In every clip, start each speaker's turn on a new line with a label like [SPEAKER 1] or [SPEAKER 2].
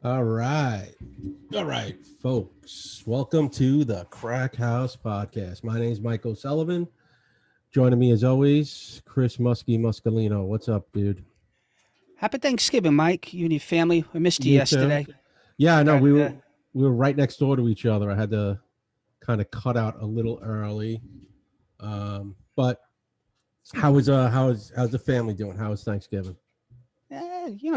[SPEAKER 1] All right. All right, folks. Welcome to the Crack House Podcast. My name is Mike O'Sullivan. Joining me as always, Chris Muscalino. What's up, dude?
[SPEAKER 2] Happy Thanksgiving, Mike. You and your family. I missed you
[SPEAKER 1] You too?
[SPEAKER 2] yesterday.
[SPEAKER 1] Yeah, I
[SPEAKER 2] I
[SPEAKER 1] know.
[SPEAKER 2] got
[SPEAKER 1] We were right next door to each other. I had to kind of cut out a little early. But how's the family doing? How was Thanksgiving?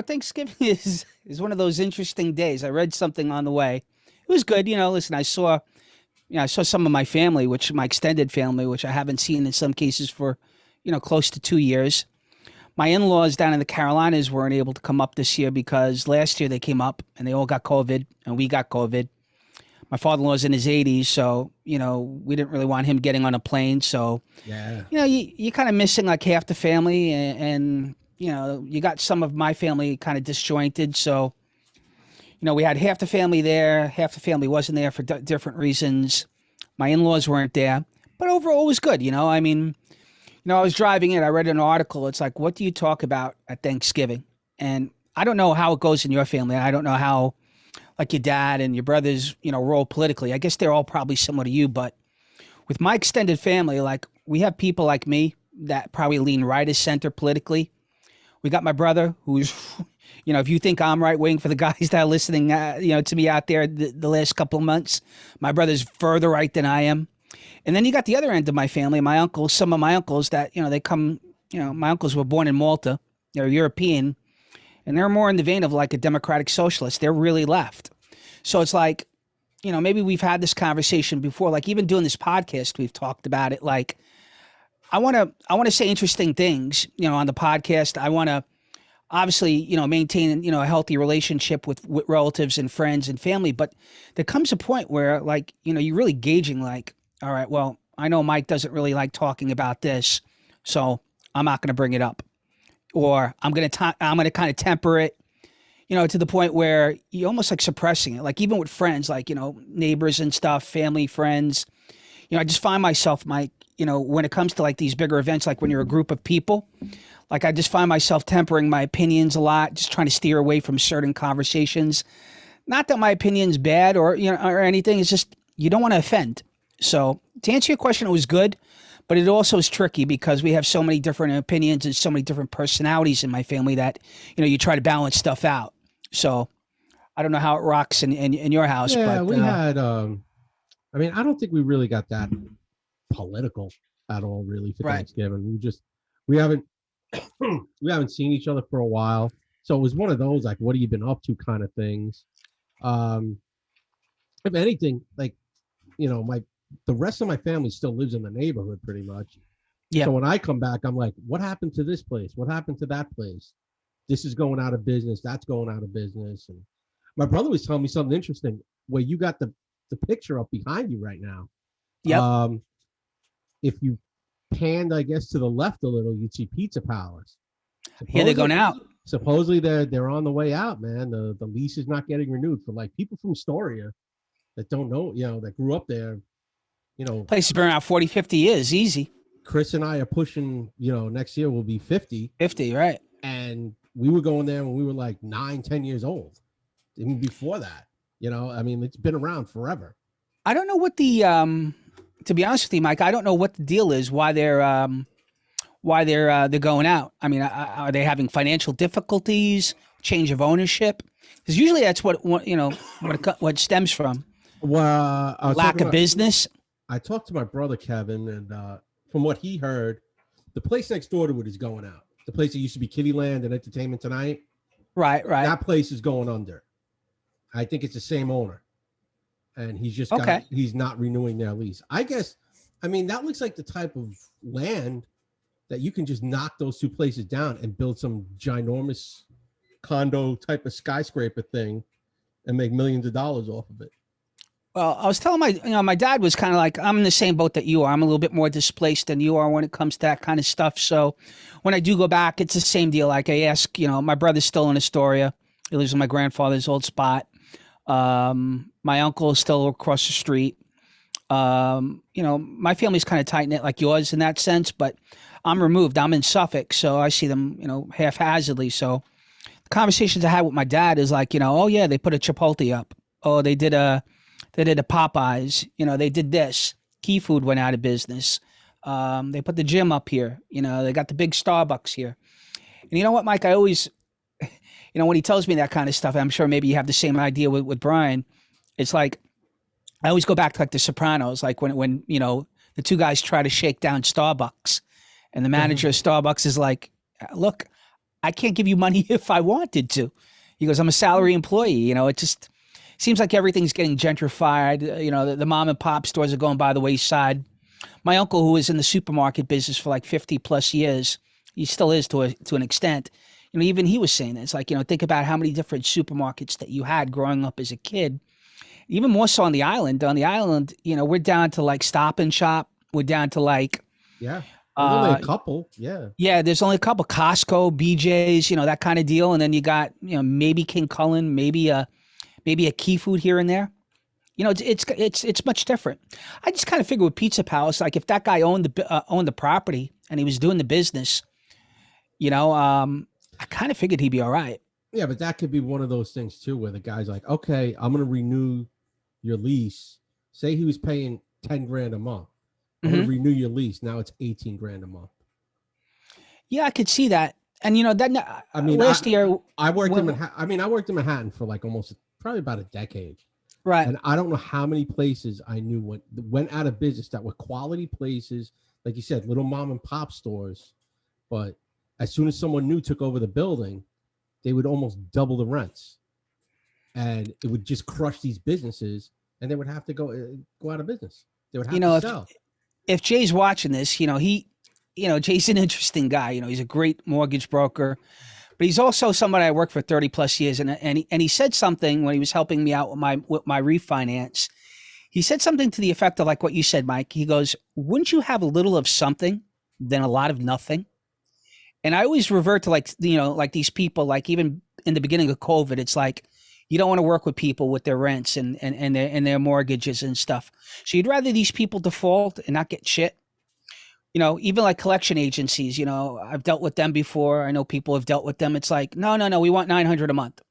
[SPEAKER 2] Thanksgiving is one of those interesting days. I read something on the way. It was good. Listen, I saw some of my family, which my extended family, which I haven't seen in some cases for, close to 2 years. My in-laws down in the Carolinas weren't able to come up this year because last year they came up and they all got COVID and we got COVID. My father-in-law's in his 80s, so we didn't really want him getting on a plane. So
[SPEAKER 1] Yeah.
[SPEAKER 2] you're kind of missing like half the family, and you got some of my family kind of disjointed. So we had half the family there, half the family wasn't there for different reasons. My in-laws weren't there, but overall it was good. I was driving it. I read an article. It's like, what do you talk about at Thanksgiving? And I don't know how it goes in your family. I don't know how like your dad and your brothers, roll politically. I guess they're all probably similar to you, but with my extended family, like we have people like me that probably lean right as center politically. We got my brother who's, if you think I'm right wing for the guys that are listening, to me out there the last couple of months, my brother's further right than I am. And then you got the other end of my family, my uncles, some of my uncles that, they come, my uncles were born in Malta. They're European and they're more in the vein of like a democratic socialist. They're really left. So it's like, maybe we've had this conversation before, like even doing this podcast, we've talked about it. Like, I want to say interesting things, on the podcast. I want to obviously, maintain, a healthy relationship with relatives and friends and family. But there comes a point where like, you're really gauging like, all right, well, I know Mike doesn't really like talking about this, so I'm not going to bring it up, or I'm going to kind of temper it, to the point where you almost like suppressing it. Like even with friends, like, neighbors and stuff, family, friends, I just find myself, Mike, when it comes to like these bigger events, like when you're a group of people, like I just find myself tempering my opinions a lot, just trying to steer away from certain conversations. Not that my opinion's bad or, or anything. It's just, you don't want to offend. So to answer your question, it was good, but it also is tricky because we have so many different opinions and so many different personalities in my family that, you try to balance stuff out. So I don't know how it rocks in your house,
[SPEAKER 1] Yeah,
[SPEAKER 2] but
[SPEAKER 1] we had I mean, I don't think we really got that political at all really for
[SPEAKER 2] right.
[SPEAKER 1] Thanksgiving. We haven't we haven't seen each other for a while. So it was one of those like what have you been up to kind of things. Um if anything, like, my the rest of my family still lives in the neighborhood pretty much.
[SPEAKER 2] Yeah.
[SPEAKER 1] So when I come back, I'm like, what happened to this place? What happened to that place? This is going out of business, that's going out of business. And my brother was telling me something interesting where you got the picture up behind you right now.
[SPEAKER 2] Yep.
[SPEAKER 1] If you panned, I guess, to the left a little, you'd see Pizza Palace.
[SPEAKER 2] Here they're
[SPEAKER 1] Supposedly,
[SPEAKER 2] going out.
[SPEAKER 1] supposedly they're on the way out, man. The lease is not getting renewed for like people from Astoria that don't know, that grew up there. You know,
[SPEAKER 2] Place has been around 40, 50 years, easy.
[SPEAKER 1] Chris and I are pushing. Next year we'll be 50,
[SPEAKER 2] 50, right?
[SPEAKER 1] and we were going there when we were like 9, 10 years old. Even before that, I mean, it's been around forever.
[SPEAKER 2] I don't know what the to be honest with you, Mike, I don't know what the deal is. Why they're going out. I mean, are they having financial difficulties? Change of ownership? Because usually that's what stems from
[SPEAKER 1] Well,
[SPEAKER 2] lack of business.
[SPEAKER 1] I talked to my brother Kevin, and from what he heard, the place next door to it is going out. The place that used to be Kittyland and Entertainment Tonight,
[SPEAKER 2] Right.
[SPEAKER 1] that place is going under. I think it's the same owner, and
[SPEAKER 2] Okay.
[SPEAKER 1] he's not renewing their lease. I guess, I mean, that looks like the type of land that you can just knock those two places down and build some ginormous condo type of skyscraper thing and make millions of dollars off of it.
[SPEAKER 2] Well, I was telling my dad was kind of like, I'm in the same boat that you are. I'm a little bit more displaced than you are when it comes to that kind of stuff. So when I do go back, it's the same deal. Like I ask, my brother's still in Astoria. He lives in my grandfather's old spot. My uncle is still across the street. My family's kind of tight knit like yours in that sense, but I'm removed. I'm in Suffolk, so I see them, haphazardly. So conversations I had with my dad is like, oh yeah, they put a Chipotle up. Oh, they did a Popeyes. They did this. Key Food went out of business. They put the gym up here. They got the big Starbucks here. And you know what, Mike? I always, when he tells me that kind of stuff, I'm sure maybe you have the same idea with Brian. It's like I always go back to like The Sopranos, like when the two guys try to shake down Starbucks, and the manager of Starbucks is like, "Look, I can't give you money if I wanted to." He goes, "I'm a salary employee." It just seems like everything's getting gentrified. The mom and pop stores are going by the wayside. My uncle, who was in the supermarket business for like 50 plus years, he still is to an extent. Even he was saying that. It's like, think about how many different supermarkets that you had growing up as a kid. Even more so on the island. On the island, we're down to like Stop and Shop. We're down to like,
[SPEAKER 1] Yeah. There's only a couple. Yeah.
[SPEAKER 2] Yeah, there's only a couple. Costco, BJ's, that kind of deal. And then you got, maybe King Cullen, maybe a Key Food here and there. It's much different. I just kind of figure with Pizza Palace, like if that guy owned the property and he was doing the business, I kind of figured he'd be all right.
[SPEAKER 1] Yeah, but that could be one of those things too, where the guy's like, okay, I'm going to renew your lease. Say he was paying 10 grand a month. I'm going to renew your lease. Now it's 18 grand a month.
[SPEAKER 2] Yeah, I could see that. And last year
[SPEAKER 1] I worked in Manhattan for like probably about a decade.
[SPEAKER 2] Right.
[SPEAKER 1] And I don't know how many places I knew went out of business that were quality places, like you said, little mom and pop stores. But as soon as someone new took over the building, they would almost double the rents, and it would just crush these businesses, and they would have to go out of business. They would have to sell.
[SPEAKER 2] If Jay's watching this, Jay's an interesting guy. He's a great mortgage broker, but he's also somebody I worked for 30 plus years. And he said something when he was helping me out with my refinance. He said something to the effect of like what you said, Mike. He goes, "Wouldn't you have a little of something than a lot of nothing?" And I always revert to like these people, like even in the beginning of COVID, it's like you don't want to work with people with their rents and their mortgages and stuff. So you'd rather these people default and not get shit. Even like collection agencies, I've dealt with them before. I know people have dealt with them. It's like, no, we want $900 a month.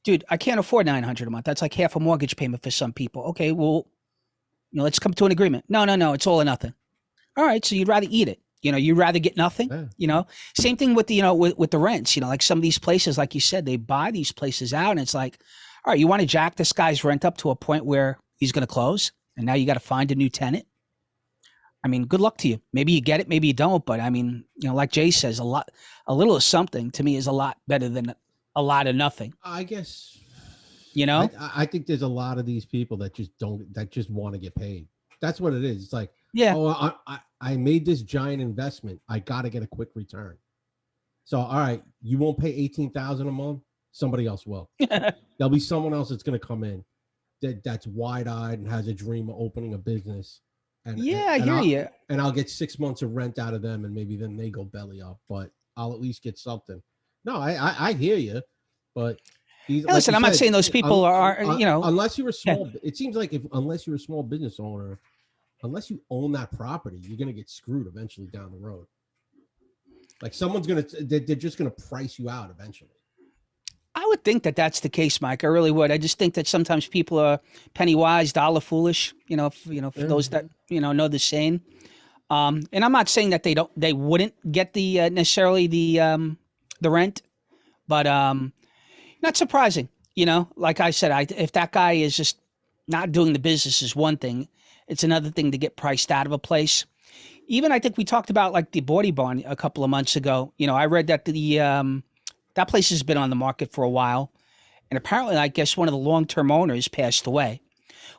[SPEAKER 2] Dude, I can't afford $900 a month. That's like half a mortgage payment for some people. Okay, well, let's come to an agreement. No, it's all or nothing. All right, so you'd rather eat it. You'd rather get nothing.
[SPEAKER 1] Yeah.
[SPEAKER 2] Same thing with with the rents. Like some of these places, like you said, they buy these places out, and it's like, all right, you want to jack this guy's rent up to a point where he's going to close, and now you got to find a new tenant. I mean, good luck to you. Maybe you get it, maybe you don't. But I mean, like Jay says, a little of something to me is a lot better than a lot of nothing.
[SPEAKER 1] I guess.
[SPEAKER 2] I
[SPEAKER 1] think there's a lot of these people that just want to get paid. That's what it is. It's like,
[SPEAKER 2] yeah.
[SPEAKER 1] Oh, I made this giant investment. I got to get a quick return. So, all right, you won't pay $18,000 a month. Somebody else will. There'll be someone else that's going to come in that's wide-eyed and has a dream of opening a business. And
[SPEAKER 2] I hear you.
[SPEAKER 1] And I'll get 6 months of rent out of them, and maybe then they go belly up. But I'll at least get something. No, I hear you, but
[SPEAKER 2] listen, I'm not saying those people are
[SPEAKER 1] unless you're a small. It seems like unless you're a small business owner. Unless you own that property, you're going to get screwed eventually down the road. Like they're just going to price you out eventually.
[SPEAKER 2] I would think that that's the case, Mike. I really would. I just think that sometimes people are penny wise, dollar foolish, for those that, know the saying. And I'm not saying that they wouldn't get the necessarily the rent, but not surprising, like I said, if that guy is just not doing the business is one thing. It's another thing to get priced out of a place. Even I think we talked about like the Bordy Barn a couple of months ago. I read that that place has been on the market for a while. And apparently, I guess one of the long-term owners passed away,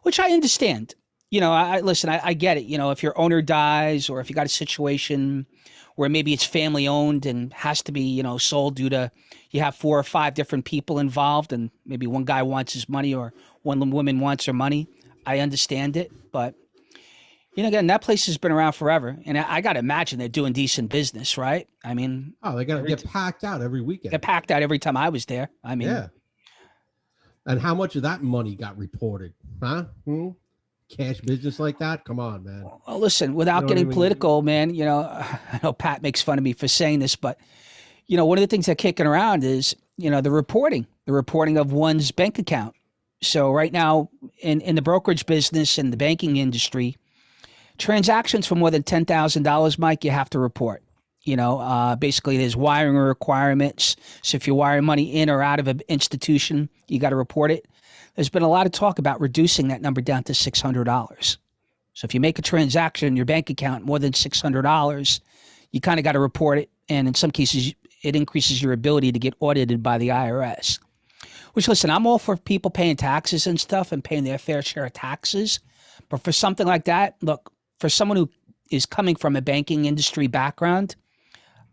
[SPEAKER 2] which I understand. I get it. If your owner dies or if you got a situation where maybe it's family owned and has to be, sold due to you have 4 or 5 different people involved and maybe one guy wants his money or one woman wants her money. I understand it, but again, that place has been around forever, and I got to imagine they're doing decent business, right? I mean,
[SPEAKER 1] they got to get packed out every weekend.
[SPEAKER 2] They're packed out every time I was there. I mean,
[SPEAKER 1] yeah. And how much of that money got reported? Huh? Cash business like that? Come on, man.
[SPEAKER 2] Well, listen, without getting political, man. I know Pat makes fun of me for saying this, but one of the things that kicking around is, the reporting of one's bank account. So right now in the brokerage business and the banking industry, transactions for more than $10,000, Mike, you have to report. Basically there's wiring requirements. So if you're wiring money in or out of an institution, you got to report it. There's been a lot of talk about reducing that number down to $600. So if you make a transaction in your bank account more than $600, you kind of got to report it. And in some cases, it increases your ability to get audited by the IRS. Which, listen, I'm all for people paying taxes and stuff and paying their fair share of taxes. But for something like that, look, for someone who is coming from a banking industry background,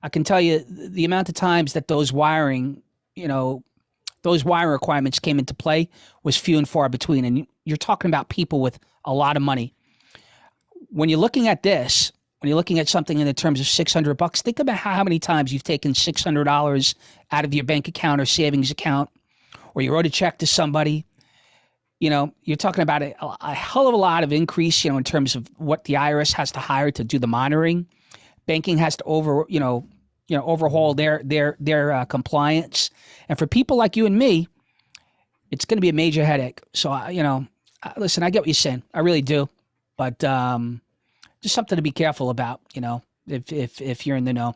[SPEAKER 2] I can tell you the amount of times that those wiring requirements came into play was few and far between. And you're talking about people with a lot of money. When you're looking at this, when you're looking at something in the terms of $600, think about how many times you've taken $600 out of your bank account or savings account, or you wrote a check to somebody. You're talking about a hell of a lot of increase, in terms of what the IRS has to hire to do the monitoring. Banking has to overhaul their compliance. And for people like you and me, it's going to be a major headache. So, listen, I get what you're saying. I really do. But just something to be careful about, if you're in the know.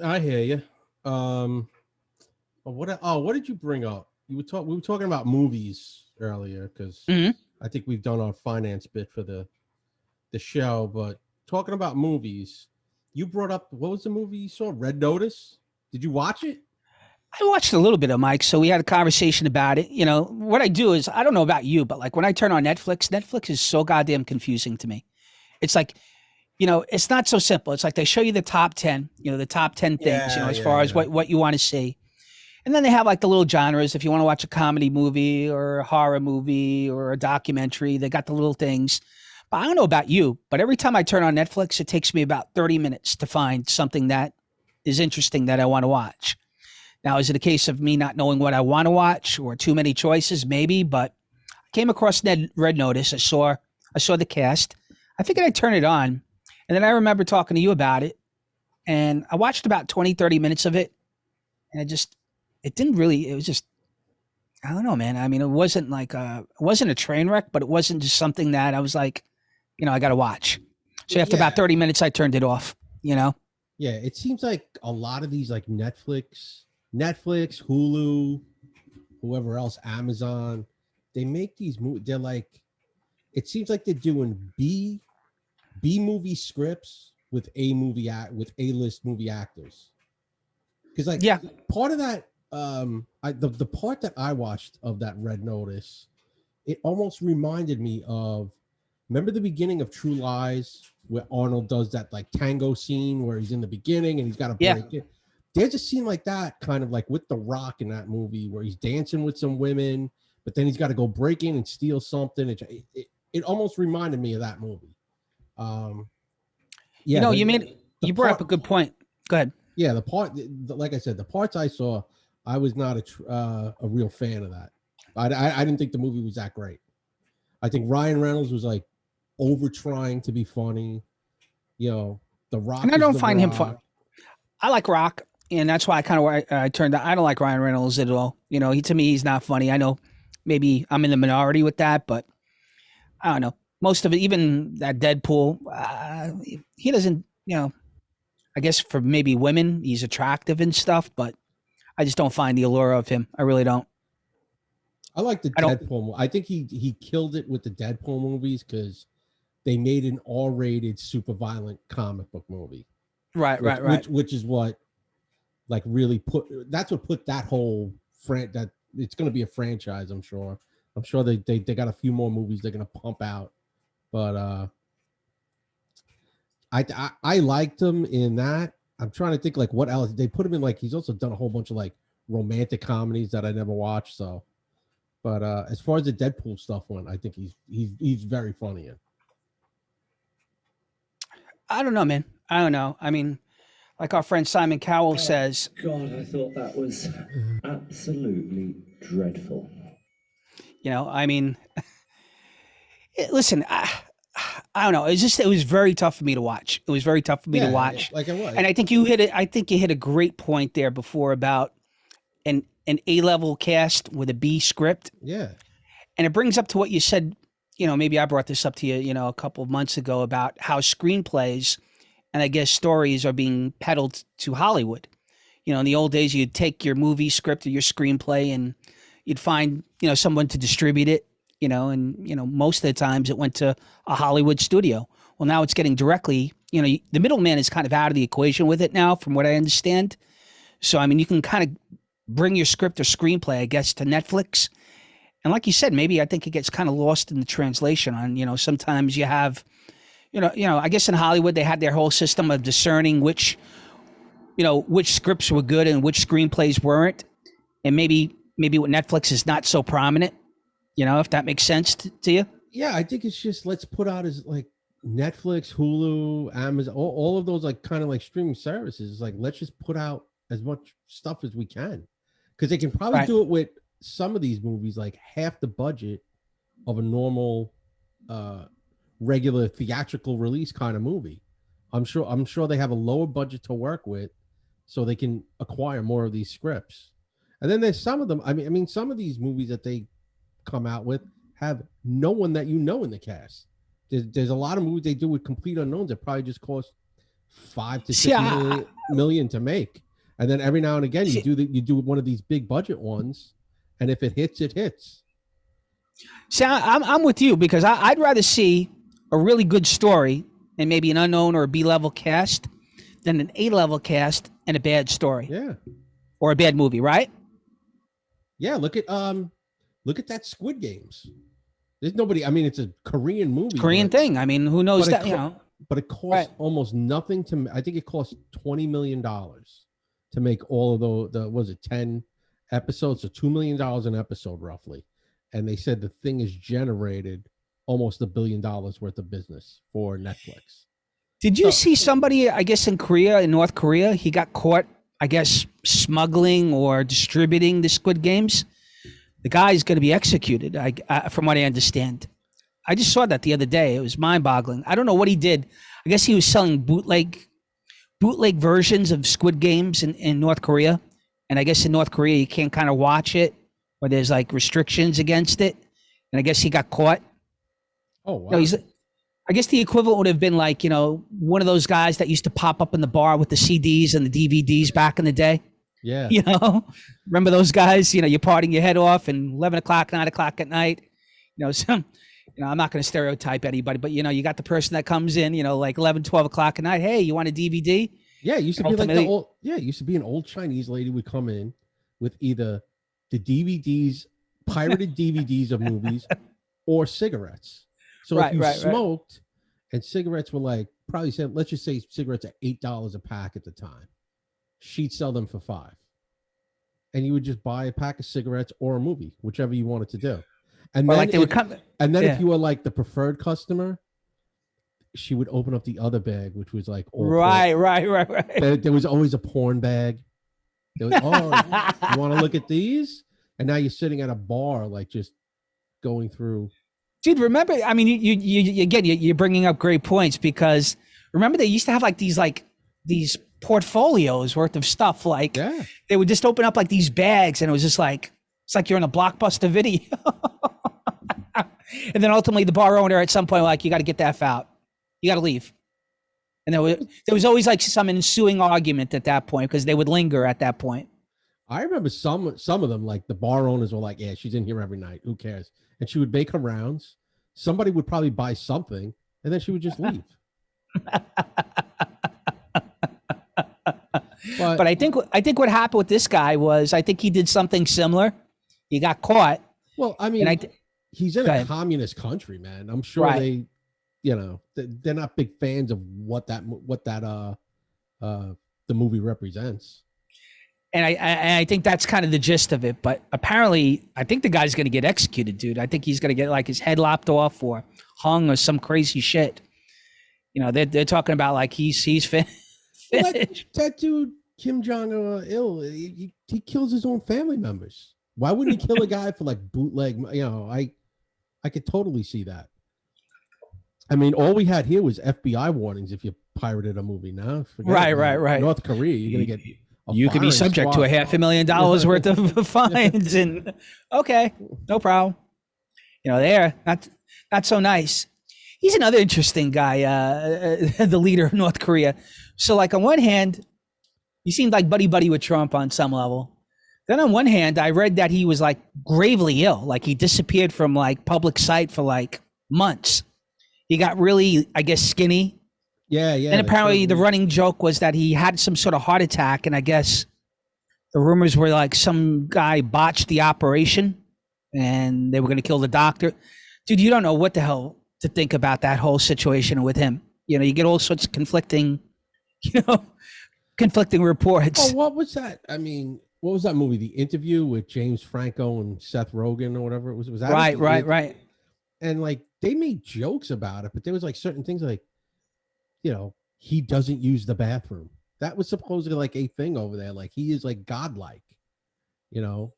[SPEAKER 1] I hear you. What did you bring up? We were talking about movies earlier because I think we've done our finance bit for the show. But talking about movies, you brought up, what was the movie you saw? Red Notice. Did you watch it?
[SPEAKER 2] I watched a little bit of Mike, so we had a conversation about it. What I do is, I don't know about you, but like when I turn on Netflix is so goddamn confusing to me. It's like, it's not so simple. It's like they show you the top 10, the top 10 things, as far as what you want to see. And then they have like the little genres. If you want to watch a comedy movie or a horror movie or a documentary, they got the little things. But I don't know about you, but every time I turn on Netflix, it takes me about 30 minutes to find something that is interesting that I want to watch. Now, is it a case of me not knowing what I want to watch or too many choices? Maybe, but I came across Red Notice. I saw the cast. I figured I'd turn it on. And then I remember talking to you about it. And I watched about 20, 30 minutes of it. And it was just, I don't know, man. I mean, it wasn't a train wreck, but it wasn't just something that I was like, I got to watch. So after about 30 minutes, I turned it off, Yeah,
[SPEAKER 1] it seems like a lot of these like Netflix, Hulu, whoever else, Amazon, they make these movies. They're like, it seems like they're doing B movie scripts with A-list movie actors. Because part of that, the part that I watched of that Red Notice, it almost reminded me of, remember the beginning of True Lies where Arnold does that like tango scene where he's in the beginning and he's got to break it. There's a scene like that, kind of like with The Rock in that movie, where he's dancing with some women, but then he's got to go break in and steal something. It almost reminded me of that movie.
[SPEAKER 2] You brought up a good point. Go ahead.
[SPEAKER 1] Yeah, like I said, the parts I saw, I was not a real fan of that. I didn't think the movie was that great. I think Ryan Reynolds was like over trying to be funny. The Rock.
[SPEAKER 2] And I don't find him fun. I like Rock. And that's why I turned out. I don't like Ryan Reynolds at all. To me, he's not funny. I know maybe I'm in the minority with that, but I don't know. Most of it, even that Deadpool, he doesn't, I guess for maybe women, he's attractive and stuff, but I just don't find the allure of him. I really don't.
[SPEAKER 1] I like the Deadpool. I think he killed it with the Deadpool movies because they made an R-rated, super violent comic book movie.
[SPEAKER 2] Right.
[SPEAKER 1] Which is what, like, really put that whole that it's going to be a franchise. I'm sure they got a few more movies they're going to pump out, but I liked him in that. I'm trying to think like what else they put him in. Like, he's also done a whole bunch of like romantic comedies that I never watched. So, but as far as the Deadpool stuff went, I think he's very funny in.
[SPEAKER 2] I don't know, man. I don't know. I mean, like our friend Simon Cowell says.
[SPEAKER 3] God, I thought that was absolutely dreadful.
[SPEAKER 2] I mean, listen, I don't know. It was very tough for me to watch. It was very tough for me to watch.
[SPEAKER 1] Like it was.
[SPEAKER 2] And I think you hit it. I think you hit a great point there before about an A-level cast with a B script.
[SPEAKER 1] Yeah.
[SPEAKER 2] And it brings up to what you said, maybe I brought this up to you, a couple of months ago about how screenplays and I guess stories are being peddled to Hollywood. In the old days, you'd take your movie script or your screenplay and you'd find, someone to distribute it, and, most of the times it went to a Hollywood studio. Well, now it's getting directly, the middleman is kind of out of the equation with it now, from what I understand. So, I mean, you can kind of bring your script or screenplay, I guess, to Netflix. And like you said, maybe I think it gets kind of lost in the translation on, sometimes you have, I guess in Hollywood, they had their whole system of discerning which scripts were good and which screenplays weren't. And maybe with Netflix is not so prominent, if that makes sense to you.
[SPEAKER 1] Yeah, I think it's just let's put out as like Netflix, Hulu, Amazon, all of those like kind of like streaming services. Like let's just put out as much stuff as we can, because they can probably do it with some of these movies like half the budget of a normal regular theatrical release kind of movie. I'm sure they have a lower budget to work with, so they can acquire more of these scripts. And then there's some of them. I mean, some of these movies that they come out with have no one that in the cast. There's a lot of movies they do with complete unknowns that probably just cost $5 to $6 million to make. And then every now and again you do one of these big budget ones, and if it hits, it hits.
[SPEAKER 2] See, I'm with you, because I'd rather see a really good story and maybe an unknown or a B-level cast than an A-level cast and a bad story.
[SPEAKER 1] Yeah.
[SPEAKER 2] Or a bad movie, right?
[SPEAKER 1] Yeah, look at that Squid Games. There's nobody. I mean, it's a Korean movie.
[SPEAKER 2] Korean thing. I mean, who knows that?
[SPEAKER 1] But it costs almost nothing to. I think it cost $20 million to make all of the was it 10 episodes, so $2 million an episode roughly. And they said the thing has generated almost $1 billion worth of business for Netflix.
[SPEAKER 2] Did you see somebody? I guess in North Korea, he got caught, I guess, smuggling or distributing the Squid Games. The guy's going to be executed, from what I understand. I just saw that the other day. It was mind-boggling. I don't know what he did. I guess he was selling bootleg versions of Squid Games in North Korea. And I guess in North Korea, you can't kind of watch it, or there's like restrictions against it. And I guess he got caught.
[SPEAKER 1] Oh, wow.
[SPEAKER 2] I guess the equivalent would have been like, one of those guys that used to pop up in the bar with the CDs and the DVDs back in the day.
[SPEAKER 1] Yeah.
[SPEAKER 2] Remember those guys? You're partying your head off and 11 o'clock, 9 o'clock at night. I'm not going to stereotype anybody, but, you got the person that comes in, like 11, 12 o'clock at night. Hey, you want a DVD?
[SPEAKER 1] Yeah, it used to be like it used to be an old Chinese lady would come in with either the DVDs, pirated DVDs of movies, or cigarettes. So if you smoked, and cigarettes were like, probably said, let's just say cigarettes are $8 a pack at the time, she'd sell them for $5. And you would just buy a pack of cigarettes or a movie, whichever you wanted to do. And then, if you were like the preferred customer, she would open up the other bag, which was like all
[SPEAKER 2] right.
[SPEAKER 1] There was always a porn bag. There was, you want to look at these? And now you're sitting at a bar, like just going through.
[SPEAKER 2] Dude, remember? I mean, you're bringing up great points, because remember they used to have like these portfolios worth of stuff. Like they would just open up like these bags, and it was just like it's like you're in a Blockbuster video. And then ultimately, the bar owner at some point, like, you got to get that out. You got to leave. And there was always like some ensuing argument at that point, because they would linger at that point.
[SPEAKER 1] I remember some of them, like the bar owners were like, yeah, she's in here every night. Who cares? And she would make her rounds. Somebody would probably buy something, and then she would just leave. But
[SPEAKER 2] I think what happened with this guy was, I think he did something similar. He got caught.
[SPEAKER 1] Well, I mean, he's in a communist country, man. I'm sure they're not big fans of what the movie represents.
[SPEAKER 2] And I think that's kind of the gist of it. But apparently, I think the guy's going to get executed, dude. I think he's going to get like his head lopped off or hung or some crazy shit. They're talking about like he's finished.
[SPEAKER 1] Well, that dude Kim Jong-il, he kills his own family members. Why wouldn't he kill a guy for like bootleg? I could totally see that. I mean, all we had here was FBI warnings if you pirated a movie. Now,
[SPEAKER 2] Right.
[SPEAKER 1] North Korea, you're gonna get.
[SPEAKER 2] You could be subject to $500,000 worth of fines, and okay, no problem. They're not so nice. He's another interesting guy, the leader of North Korea. So, like, on one hand, he seemed like buddy with Trump on some level. Then on one hand, I read that he was like gravely ill, like he disappeared from like public sight for like months. He got really, I guess, skinny.
[SPEAKER 1] Yeah.
[SPEAKER 2] And apparently the running joke was that he had some sort of heart attack, and I guess the rumors were like some guy botched the operation and they were going to kill the doctor. Dude, you don't know what the hell to think about that whole situation with him. You get all sorts of conflicting reports.
[SPEAKER 1] Oh, what was that? I mean, what was that movie? The Interview with James Franco and Seth Rogen or whatever it was. Was that
[SPEAKER 2] right?
[SPEAKER 1] And like they made jokes about it, but there was like certain things like, he doesn't use the bathroom. That was supposedly like a thing over there. Like he is like godlike, and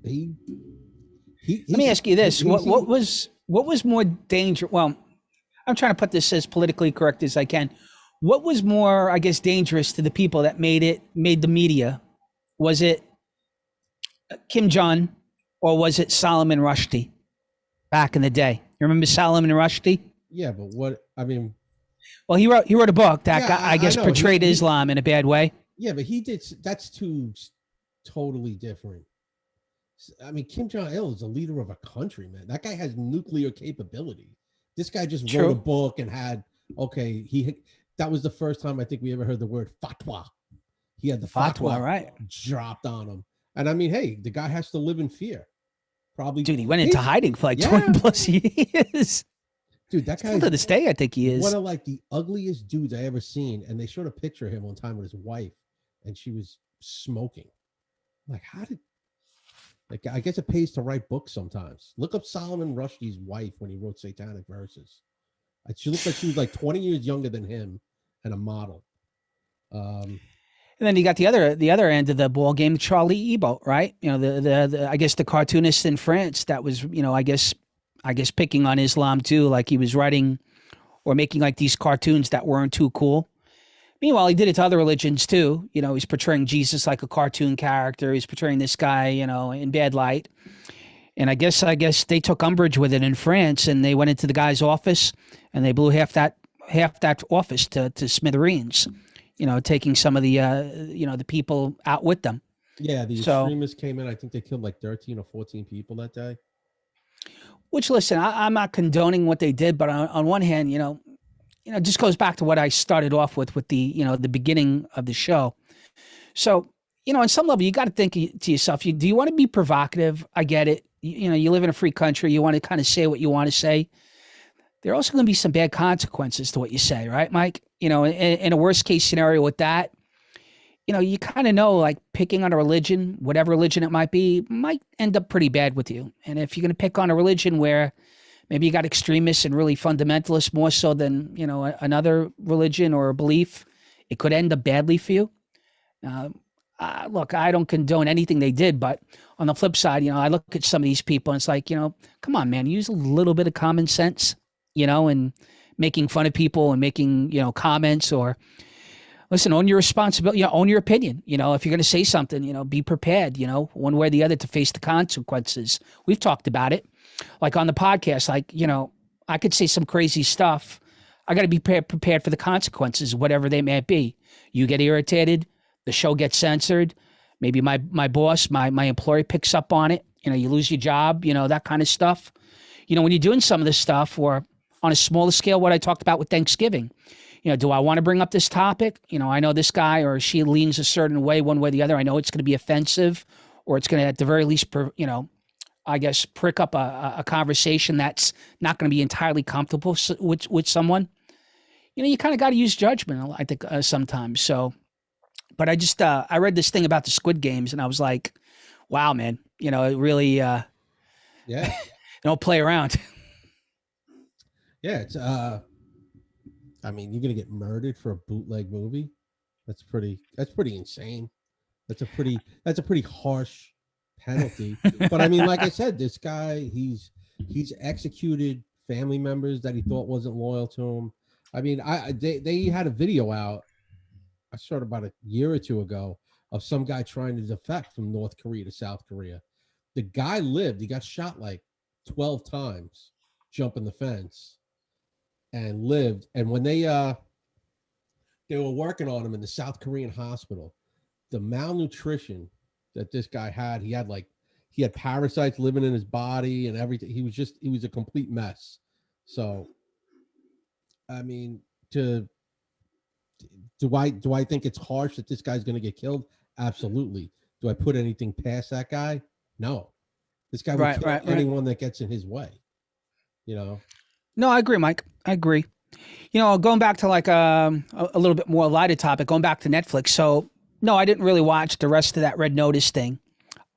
[SPEAKER 1] he
[SPEAKER 2] Let me ask you this: what was more dangerous? Well, I'm trying to put this as politically correct as I can. What was more, I guess, dangerous to the people that made the media? Was it Kim Jong, or was it Salman Rushdie back in the day? You remember Salman Rushdie?
[SPEAKER 1] Yeah, but what I mean.
[SPEAKER 2] Well, he wrote a book that I guess portrayed Islam in a bad way.
[SPEAKER 1] Yeah, but he did. That's too totally different. I mean, Kim Jong-il is the leader of a country, man. That guy has nuclear capability. This guy just wrote a book and had that was the first time I think we ever heard the word fatwa. He had the fatwa
[SPEAKER 2] right
[SPEAKER 1] dropped on him. And I mean, hey, the guy has to live in fear. Probably.
[SPEAKER 2] Dude, he went into hiding for like 20 plus years.
[SPEAKER 1] Dude, that guy
[SPEAKER 2] to this day, I think he is
[SPEAKER 1] one of like the ugliest dudes I ever seen. And they showed a picture of him one time with his wife, and she was smoking. Like, I guess it pays to write books sometimes. Look up Salman Rushdie's wife when he wrote Satanic Verses. She looked like she was like 20 years younger than him and a model.
[SPEAKER 2] And then you got the other end of the ball game, Charlie Hebdo, right? The I guess the cartoonist in France that was, I guess picking on Islam too. Like he was writing or making like these cartoons that weren't too cool. Meanwhile, he did it to other religions too. He's portraying Jesus like a cartoon character. He's portraying this guy, in bad light. And I guess they took umbrage with it in France, and they went into the guy's office and they blew half that office to smithereens. Taking some of the the people out with them.
[SPEAKER 1] Yeah, the extremists came in. I think they killed like 13 or 14 people that day.
[SPEAKER 2] Which, listen, I'm not condoning what they did, but on one hand, it just goes back to what I started off with the the beginning of the show. So, on some level, you got to think to yourself: do you want to be provocative? I get it. You live in a free country. You want to kind of say what you want to say. There are also going to be some bad consequences to what you say, right, Mike? In a worst case scenario with that, you kind of know, like, picking on a religion, whatever religion it might be, might end up pretty bad with you. And if you're going to pick on a religion where maybe you got extremists and really fundamentalists more so than, another religion or a belief, it could end up badly for you. Look, I don't condone anything they did, but on the flip side, I look at some of these people and it's like, come on, man, use a little bit of common sense, and making fun of people and making, comments, or listen, own your responsibility, own your opinion. If you're going to say something, be prepared, one way or the other to face the consequences. We've talked about it. Like on the podcast, like, I could say some crazy stuff. I got to be prepared for the consequences, whatever they may be. You get irritated, the show gets censored. Maybe my boss, my employer picks up on it. You lose your job, that kind of stuff. When you're doing some of this stuff, or on a smaller scale, what I talked about with Thanksgiving, do I want to bring up this topic? I know this guy or she leans a certain way, one way or the other. I know it's going to be offensive, or it's going to, at the very least, I guess, prick up a conversation that's not going to be entirely comfortable with someone. You kind of got to use judgment, I think, sometimes. So, but I just, I read this thing about the Squid Games, and I was like, wow, man, it really,
[SPEAKER 1] yeah,
[SPEAKER 2] don't play around.
[SPEAKER 1] Yeah, it's, I mean, you're going to get murdered for a bootleg movie. That's pretty insane. That's a pretty harsh penalty. But I mean, like I said, this guy, he's executed family members that he thought wasn't loyal to him. I mean, they had a video out, I saw it about a year or two ago, of some guy trying to defect from North Korea to South Korea. The guy lived. He got shot like 12 times jumping the fence and lived. And when they were working on him in the South Korean hospital, the malnutrition that this guy had, he had parasites living in his body and everything. He was a complete mess. So, I mean, do I think it's harsh that this guy's going to get killed? Absolutely. Do I put anything past that guy? No. This guy would kill anyone that gets in his way. You know.
[SPEAKER 2] No, I agree, Mike. I agree. You know, going back to like a little bit more lighter topic, going back to Netflix. So, no, I didn't really watch the rest of that Red Notice thing.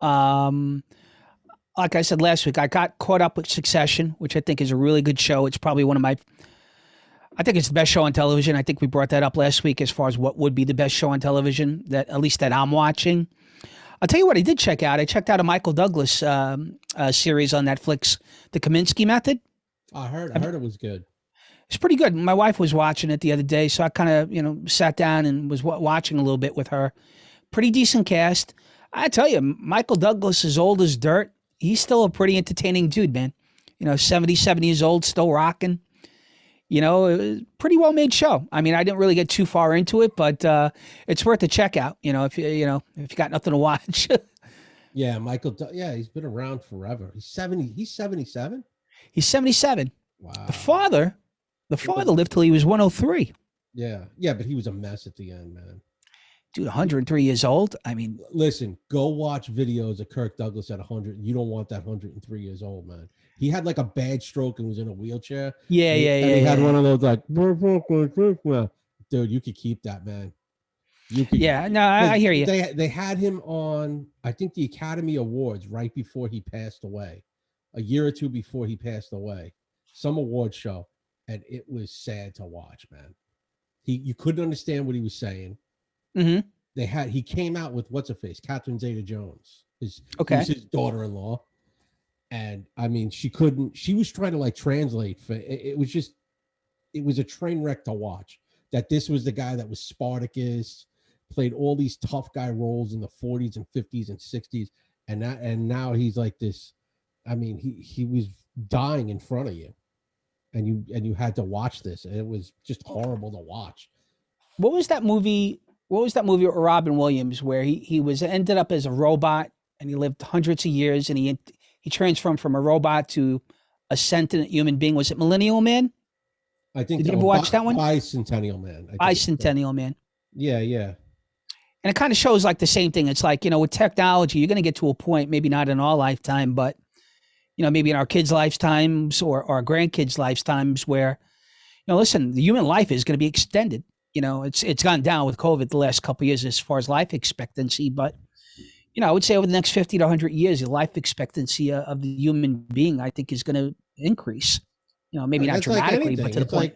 [SPEAKER 2] Like I said last week, I got caught up with Succession, which I think is a really good show. It's probably I think it's the best show on television. I think we brought that up last week as far as what would be the best show on television, that at least that I'm watching. I'll tell you what I did check out. I checked out a Michael Douglas series on Netflix, The Kaminsky Method.
[SPEAKER 1] I heard it was good.
[SPEAKER 2] It's pretty good. My wife was watching it the other day, so I kind of, sat down and was watching a little bit with her. Pretty decent cast. I tell you, Michael Douglas is old as dirt. He's still a pretty entertaining dude, man. 77 years old, still rocking. It was a pretty well made show. I mean, I didn't really get too far into it, but it's worth a check out. If you got nothing to watch.
[SPEAKER 1] Yeah, Michael. Yeah, he's been around forever. He's 70. He's 77.
[SPEAKER 2] He's 77.
[SPEAKER 1] Wow.
[SPEAKER 2] The father lived till he was 103.
[SPEAKER 1] Yeah, but he was a mess at the end, man.
[SPEAKER 2] Dude, 103 years old. I mean,
[SPEAKER 1] listen, go watch videos of Kirk Douglas at 100. You don't want that 103 years old, man. He had like a bad stroke and was in a wheelchair.
[SPEAKER 2] Yeah.
[SPEAKER 1] He had one of those like, dude, you could keep that, man. You could.
[SPEAKER 2] Yeah, no, I hear you.
[SPEAKER 1] They had him on, I think, the Academy Awards right before he passed away, a year or two before he passed away, some award show, and it was sad to watch, man. You couldn't understand what he was saying.
[SPEAKER 2] Mm-hmm.
[SPEAKER 1] He came out with what's her face, Catherine Zeta-Jones, his daughter-in-law, and I mean she was trying to like translate for it was a train wreck to watch. That this was the guy that was Spartacus, played all these tough guy roles in the 40s and 50s and 60s, and now he's like this. I mean, he was dying in front of you, and you had to watch this, and it was just horrible to watch.
[SPEAKER 2] What was that movie with Robin Williams where he ended up as a robot and he lived hundreds of years and he transformed from a robot to a sentient human being? Was it Millennial Man?
[SPEAKER 1] I think.
[SPEAKER 2] Did you ever watch that one?
[SPEAKER 1] Bicentennial Man.
[SPEAKER 2] Bicentennial Man.
[SPEAKER 1] Yeah.
[SPEAKER 2] And it kind of shows like the same thing. It's like, with technology, you're going to get to a point, maybe not in our lifetime, but, maybe in our kids' lifetimes or our grandkids' lifetimes where, listen, the human life is going to be extended. It's gone down with COVID the last couple of years as far as life expectancy, but, I would say over the next 50 to 100 years, the life expectancy of the human being, I think, is going to increase. Maybe not dramatically, but to the point.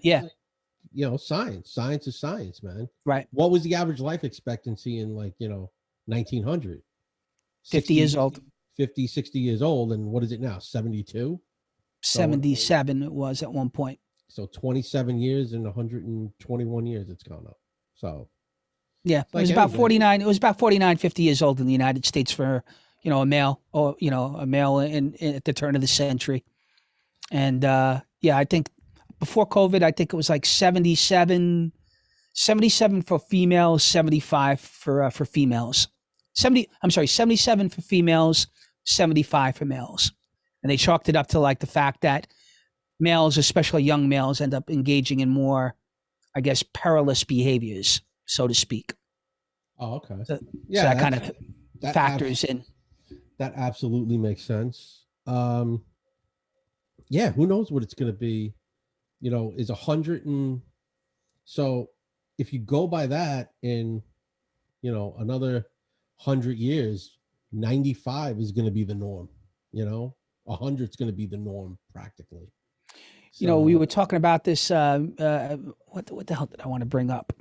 [SPEAKER 1] Science is science, man.
[SPEAKER 2] Right.
[SPEAKER 1] What was the average life expectancy in 1900?
[SPEAKER 2] 50 years old.
[SPEAKER 1] 50, 60 years old. And what is it now? 72?
[SPEAKER 2] 77 it was at one point.
[SPEAKER 1] So 27 years and 121 years it's gone up. So
[SPEAKER 2] yeah, it was about 49. It was about 49, 50 years old in the United States for, a male or, a male in at the turn of the century. And I think before COVID, I think it was like 77 for females, 75 for females. 77 for females, 75 for males. And they chalked it up to like the fact that males, especially young males, end up engaging in more, I guess, perilous behaviors, so to speak.
[SPEAKER 1] Oh, okay.
[SPEAKER 2] So that kind of factors in.
[SPEAKER 1] That absolutely makes sense. Who knows what it's going to be? Is 100 and so if you go by that in, another 100 years, 95 is going to be the norm. 100 is going to be the norm practically. So,
[SPEAKER 2] we were talking about this. What the hell did I want to bring up?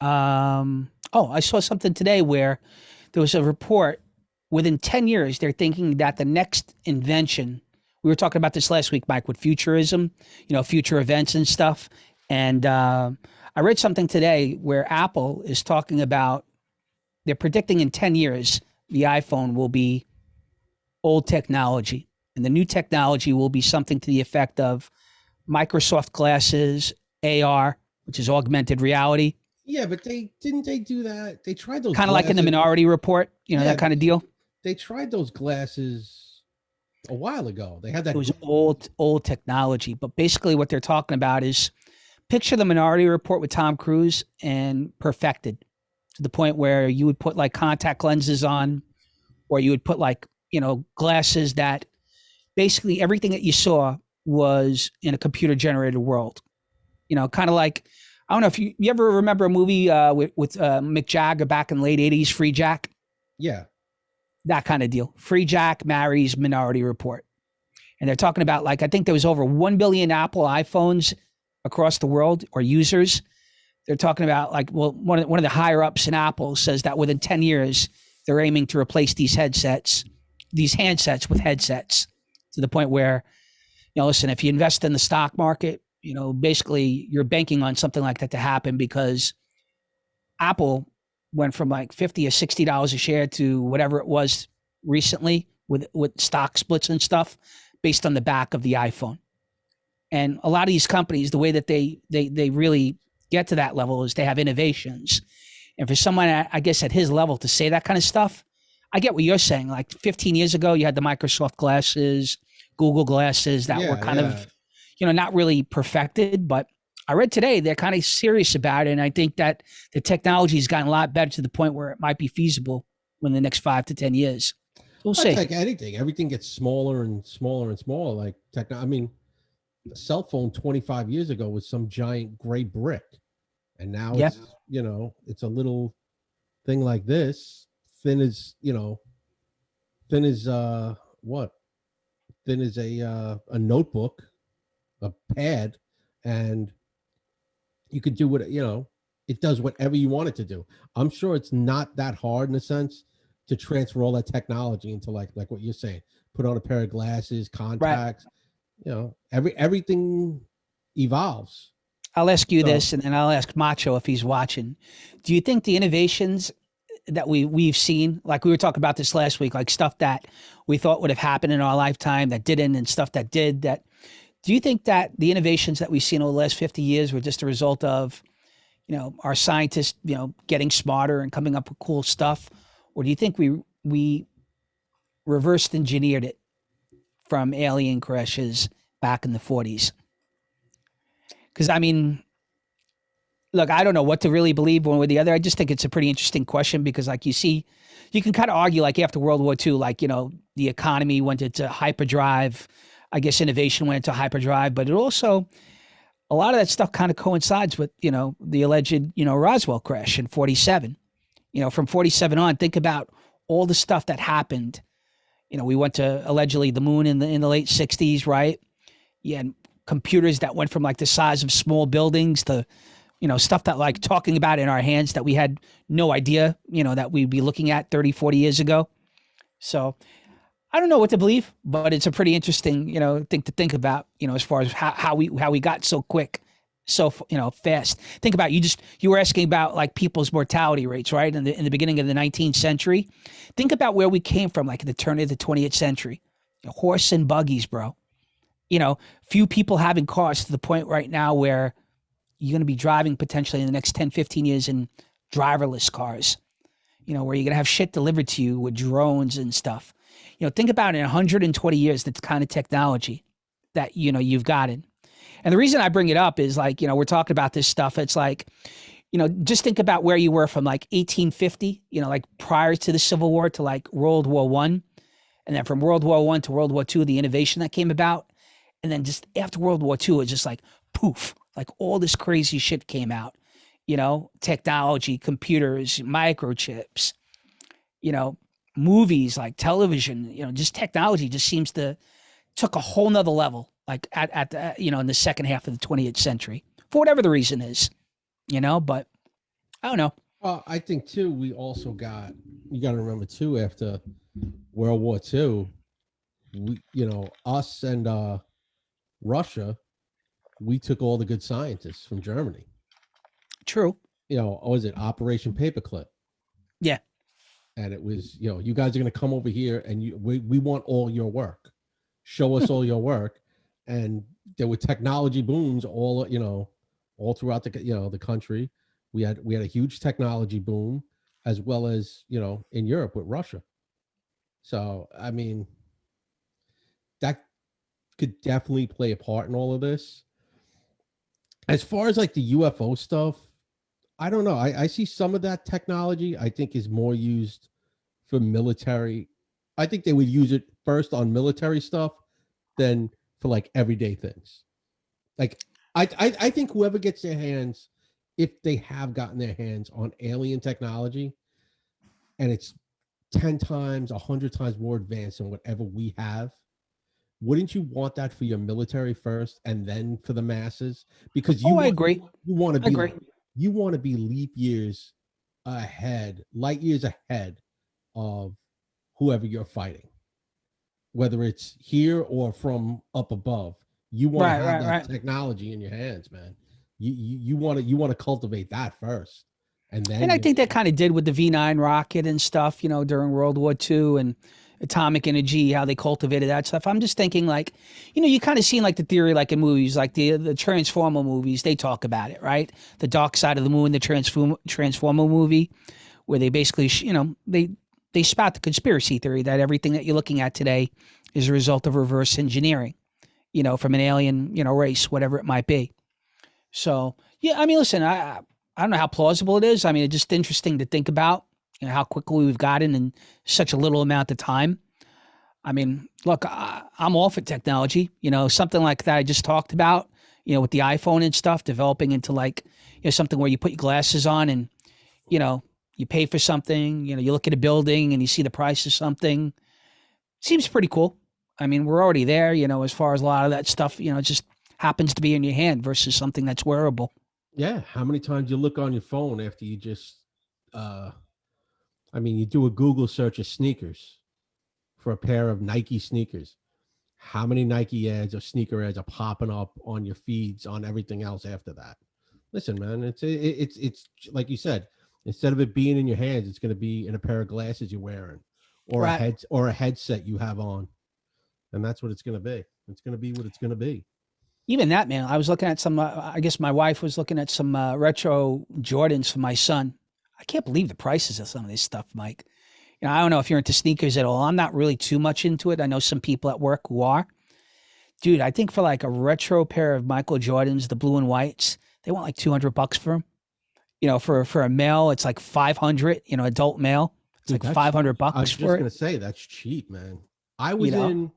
[SPEAKER 2] I saw something today where there was a report. Within 10 years, they're thinking that the next invention We were talking about this last week, Mike, with futurism, future events and stuff. And I read something today where Apple is talking about, they're predicting in 10 years, the iPhone will be old technology. And the new technology will be something to the effect of Microsoft glasses, AR, which is augmented reality.
[SPEAKER 1] Yeah, but they do that. They tried those
[SPEAKER 2] kind of like in the Minority Report, that kind of deal.
[SPEAKER 1] They tried those glasses a while ago. They had that.
[SPEAKER 2] It was old technology, but basically what they're talking about is picture the Minority Report with Tom Cruise and perfected to the point where you would put like contact lenses on, or you would put like, glasses that basically everything that you saw was in a computer generated world. Kind of like, I don't know if you ever remember a movie with Mick Jagger back in the late 80s, Free Jack?
[SPEAKER 1] Yeah.
[SPEAKER 2] That kind of deal. Free Jack marries Minority Report. And they're talking about, like, I think there was over 1 billion Apple iPhones across the world, or users. They're talking about, like, well, one of the higher ups in Apple says that within 10 years, they're aiming to replace these handsets with headsets, to the point where, listen, if you invest in the stock market, basically you're banking on something like that to happen, because Apple went from like $50 or $60 a share to whatever it was recently with stock splits and stuff based on the back of the iPhone. And a lot of these companies, the way that they really get to that level is they have innovations. And for someone, I guess, at his level to say that kind of stuff, I get what you're saying. Like 15 years ago, you had the Microsoft glasses, Google glasses that were kind of, not really perfected. But I read today they're kind of serious about it. And I think that the technology has gotten a lot better to the point where it might be feasible in the next 5 to 10 years. We'll see.
[SPEAKER 1] Like anything, everything gets smaller and smaller and smaller. Like I mean, the cell phone 25 years ago was some giant gray brick. And now it's, it's a little thing like this, thin as what? Thin as a notebook, a pad, and you could do what, it does whatever you want it to do. I'm sure it's not that hard in a sense to transfer all that technology into like what you're saying. Put on a pair of glasses, contacts, everything evolves.
[SPEAKER 2] I'll ask you this, and then I'll ask Macho if he's watching. Do you think the innovations that we've seen, like we were talking about this last week, like stuff that we thought would have happened in our lifetime that didn't, and stuff that did, do you think that the innovations that we've seen over the last 50 years were just a result of, our scientists, getting smarter and coming up with cool stuff? Or do you think we reversed engineered it from alien crashes back in the 40s? Because, I mean, look, I don't know what to really believe one way or the other. I just think it's a pretty interesting question because, like, you can kind of argue, like, after World War II, like, the economy went into hyperdrive. I guess innovation went into hyperdrive, but it also, a lot of that stuff kind of coincides with, the alleged, Roswell crash in 47. From 47 on, think about all the stuff that happened. We went to allegedly the moon in the late 60s, right? Yeah. Computers that went from like the size of small buildings to, stuff that like talking about in our hands that we had no idea, that we'd be looking at 30, 40 years ago. So I don't know what to believe, but it's a pretty interesting, thing to think about, as far as how we got so quick, so, fast. Think about you were asking about like people's mortality rates, right? In the beginning of the 19th century. Think about where we came from, like in the turn of the 20th century. Horse and buggies, bro. Few people having cars to the point right now where you're going to be driving potentially in the next 10, 15 years in driverless cars, where you're going to have shit delivered to you with drones and stuff. Think about in 120 years, the kind of technology that, you've gotten. And the reason I bring it up is like, we're talking about this stuff. It's like, just think about where you were from like 1850, like prior to the Civil War to like World War I. And then from World War I to World War II, the innovation that came about. And then just after World War II, it's just like poof, like all this crazy shit came out, technology, computers, microchips, movies, like television, just technology just seems to took a whole nother level, like at the, in the second half of the 20th century for whatever the reason is, but I don't know.
[SPEAKER 1] Well, I think too, we also you got to remember too, after World War II, us and Russia, we took all the good scientists from Germany.
[SPEAKER 2] True.
[SPEAKER 1] Was it Operation Paperclip?
[SPEAKER 2] Yeah.
[SPEAKER 1] And it was, you guys are going to come over here and we want all your work. Show us all your work. And there were technology booms all throughout the country. We had a huge technology boom, as well as, in Europe with Russia. So, I mean, that could definitely play a part in all of this. As far as like the UFO stuff, I don't know. I see some of that technology I think is more used for military. I think they would use it first on military stuff than for like everyday things. Like I think whoever gets their hands, if they have gotten their hands on alien technology, and it's 10 times, 100 times more advanced than whatever we have, wouldn't you want that for your military first and then for the masses? Because
[SPEAKER 2] I agree.
[SPEAKER 1] You want to
[SPEAKER 2] I
[SPEAKER 1] be
[SPEAKER 2] agree.
[SPEAKER 1] you want to be light years ahead of whoever you're fighting, whether it's here or from up above. You want to have that technology in your hands, man. You want to cultivate that first, and then.
[SPEAKER 2] And I think that kind of did with the V9 rocket and stuff, during World War II and atomic energy, how they cultivated that stuff. I'm just thinking like, you kind of seen like the theory, like in movies, like the Transformer movies, they talk about it, right? The Dark Side of the Moon, the Transformer movie, where they basically, they spout the conspiracy theory that everything that you're looking at today is a result of reverse engineering, from an alien, race, whatever it might be. So, yeah, I mean, listen, I don't know how plausible it is. I mean, it's just interesting to think about, how quickly we've gotten in such a little amount of time. I mean, look, I'm all for technology, something like that I just talked about, with the iPhone and stuff, developing into like, something where you put your glasses on and, you pay for something, you look at a building and you see the price of something. Seems pretty cool. I mean, we're already there, as far as a lot of that stuff, it just happens to be in your hand versus something that's wearable.
[SPEAKER 1] Yeah. How many times you look on your phone after you just, you do a Google search of sneakers for a pair of Nike sneakers. How many Nike ads or sneaker ads are popping up on your feeds on everything else after that? Listen, man, it's like you said, instead of it being in your hands, it's going to be in a pair of glasses you're wearing or a headset you have on. And that's what it's going to be. It's going to be what it's going to be.
[SPEAKER 2] Even that, man, I was looking at some, I guess my wife was looking at some retro Jordans for my son. I can't believe the prices of some of this stuff, Mike. I don't know if you're into sneakers at all. I'm not really too much into it. I know some people at work who are. Dude, I think for like a retro pair of Michael Jordans, the blue and whites, they want like $200 for them. For a male, it's like 500, adult male. It's like $500 for it.
[SPEAKER 1] I was just going to say, that's cheap, man. I was in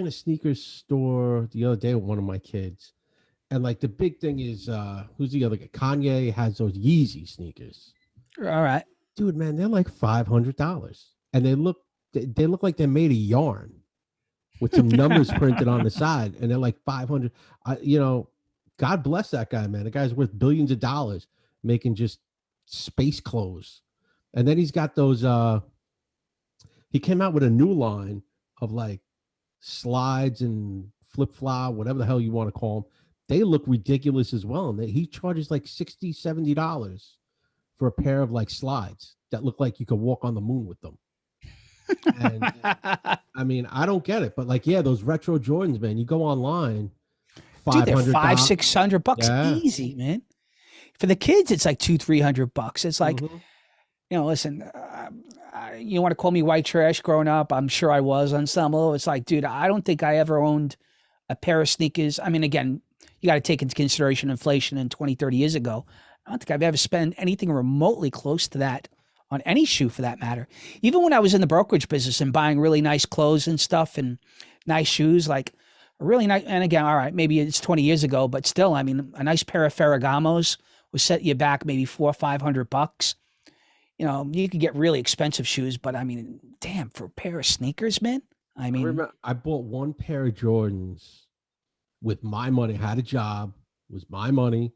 [SPEAKER 1] a sneakers store the other day with one of my kids. And like the big thing is, who's the other guy? Kanye has those Yeezy sneakers.
[SPEAKER 2] All right.
[SPEAKER 1] Dude, man, they're like $500. And they look like they're made of yarn with some numbers printed on the side. And they're like 500. God bless that guy, man. The guy's worth billions of dollars making just space clothes. And then he's got those, he came out with a new line of like slides and flip-flop, whatever the hell you want to call them. They look ridiculous as well. And he charges like $60, $70 for a pair of like slides that look like you could walk on the moon with them. And I mean, I don't get it, but like, yeah, those retro Jordans, man, you go online,
[SPEAKER 2] dude, they're $500-$600 easy, man. For the kids, it's like $200-$300. It's like, listen, you want to call me white trash growing up? I'm sure I was on some level. It's like, dude, I don't think I ever owned a pair of sneakers. I mean, again, you got to take into consideration inflation in 20, 30 years ago. I don't think I've ever spent anything remotely close to that on any shoe for that matter. Even when I was in the brokerage business and buying really nice clothes and stuff and nice shoes, like really nice. And again, all right, maybe it's 20 years ago, but still, I mean, a nice pair of Ferragamos would set you back maybe $400 or $500. You could get really expensive shoes, but I mean, damn, for a pair of sneakers, man. I mean,
[SPEAKER 1] I bought one pair of Jordans with my money. I had a job, it was my money.